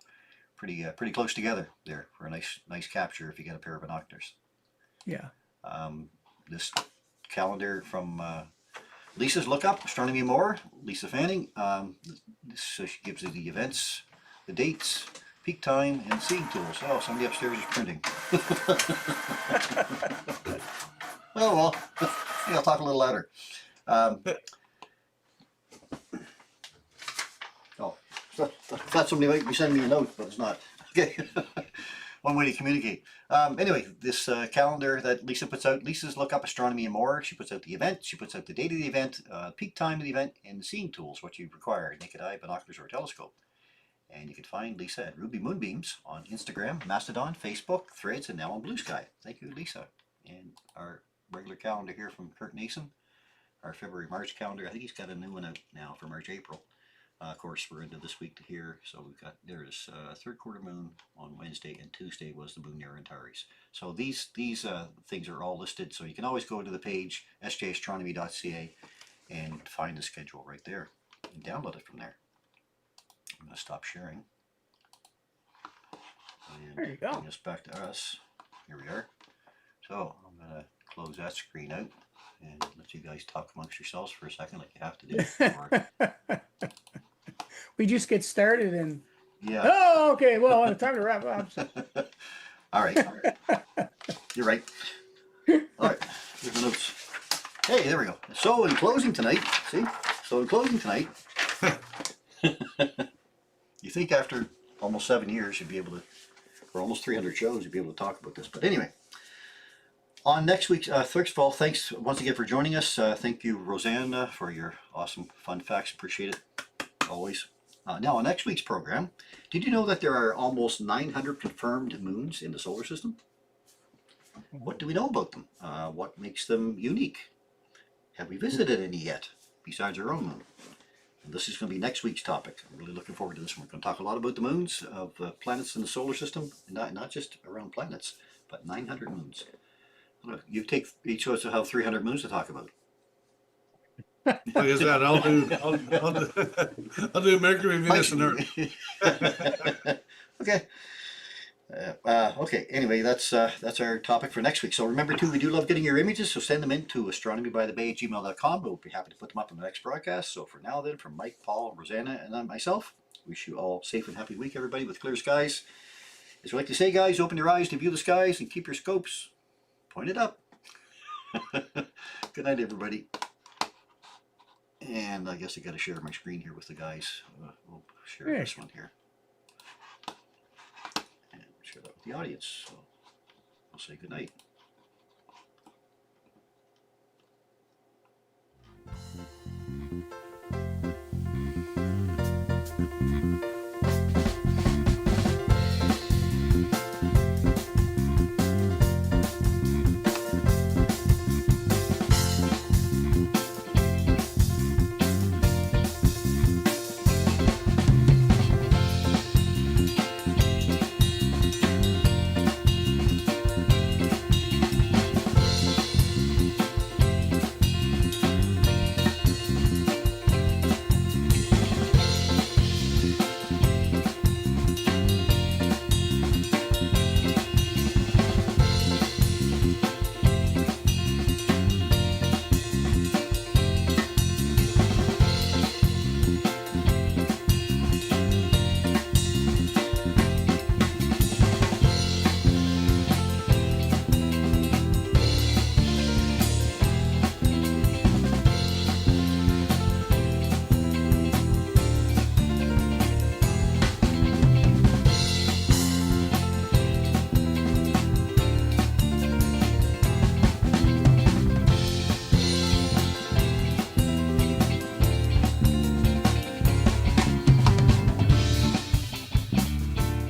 [SPEAKER 2] pretty close together there for a nice capture if you get a pair of binoculars.
[SPEAKER 1] Yeah.
[SPEAKER 2] This calendar from Lisa's Lookup, Astronomy More, Lisa Fanning. She gives you the events, the dates, peak time, and seeing tools. Oh, somebody upstairs is printing. Oh well, maybe I'll talk a little louder. Thought somebody might be sending me a note, but it's not. Okay. One way to communicate. Anyway, this calendar that Lisa puts out, Lisa's Look Up Astronomy and More. She puts out the event, she puts out the date of the event, peak time of the event, and the seeing tools, what you require, naked eye, binoculars, or a telescope. And you can find Lisa at Ruby Moonbeams on Instagram, Mastodon, Facebook, Threads, and now on Blue Sky. Thank you, Lisa. And our regular calendar here from Kurt Nason, our February-March calendar. I think he's got a new one out now for March-April. Of course, we're into this week here, so we've got, there's third quarter moon on Wednesday, and Tuesday was the moon near Antares. So these things are all listed, so you can always go to the page, sjastronomy.ca, and find the schedule right there, and download it from there. I'm going to stop sharing. And
[SPEAKER 1] There you go.
[SPEAKER 2] bring us back to us. Here we are. So I'm going to close that screen out and let you guys talk amongst yourselves for a second like you have to do.
[SPEAKER 1] We just get started and
[SPEAKER 2] Yeah.
[SPEAKER 1] oh, okay. Well, time to wrap up.
[SPEAKER 2] All right. You're right. All right. Here's the notes. Hey, there we go. So in closing tonight, see? So in closing tonight, you think after almost 7 years you'd be able to, or almost 300 shows, you'd be able to talk about this. But anyway, on next week's, first of all, thanks once again for joining us. Thank you, Roseanne, for your awesome fun facts. Appreciate it, always. Now, on next week's program, did you know that there are almost 900 confirmed moons in the solar system? What do we know about them? What makes them unique? Have we visited any yet, besides our own moon? And this is going to be next week's topic. I'm really looking forward to this one. We're going to talk a lot about the moons of planets in the solar system, and not just around planets, but 900 moons. Look, you take each of us will have 300 moons to talk about.
[SPEAKER 3] Like I said, I'll do Mercury, Venus, and Earth.
[SPEAKER 2] Okay. Okay. Anyway, that's our topic for next week. So remember too, we do love getting your images, so send them in to astronomybythebay@gmail.com. We'll be happy to put them up in the next broadcast. So for now, then, from Mike, Paul, Rosanna, and myself, wish you all safe and happy week, everybody, with clear skies. As we like to say, guys, open your eyes to view the skies and keep your scopes pointed up. Good night, everybody. And I guess I got to share my screen here with the guys. We'll share
[SPEAKER 1] Yeah.
[SPEAKER 2] this one here. And share that with the audience. So I'll say good night.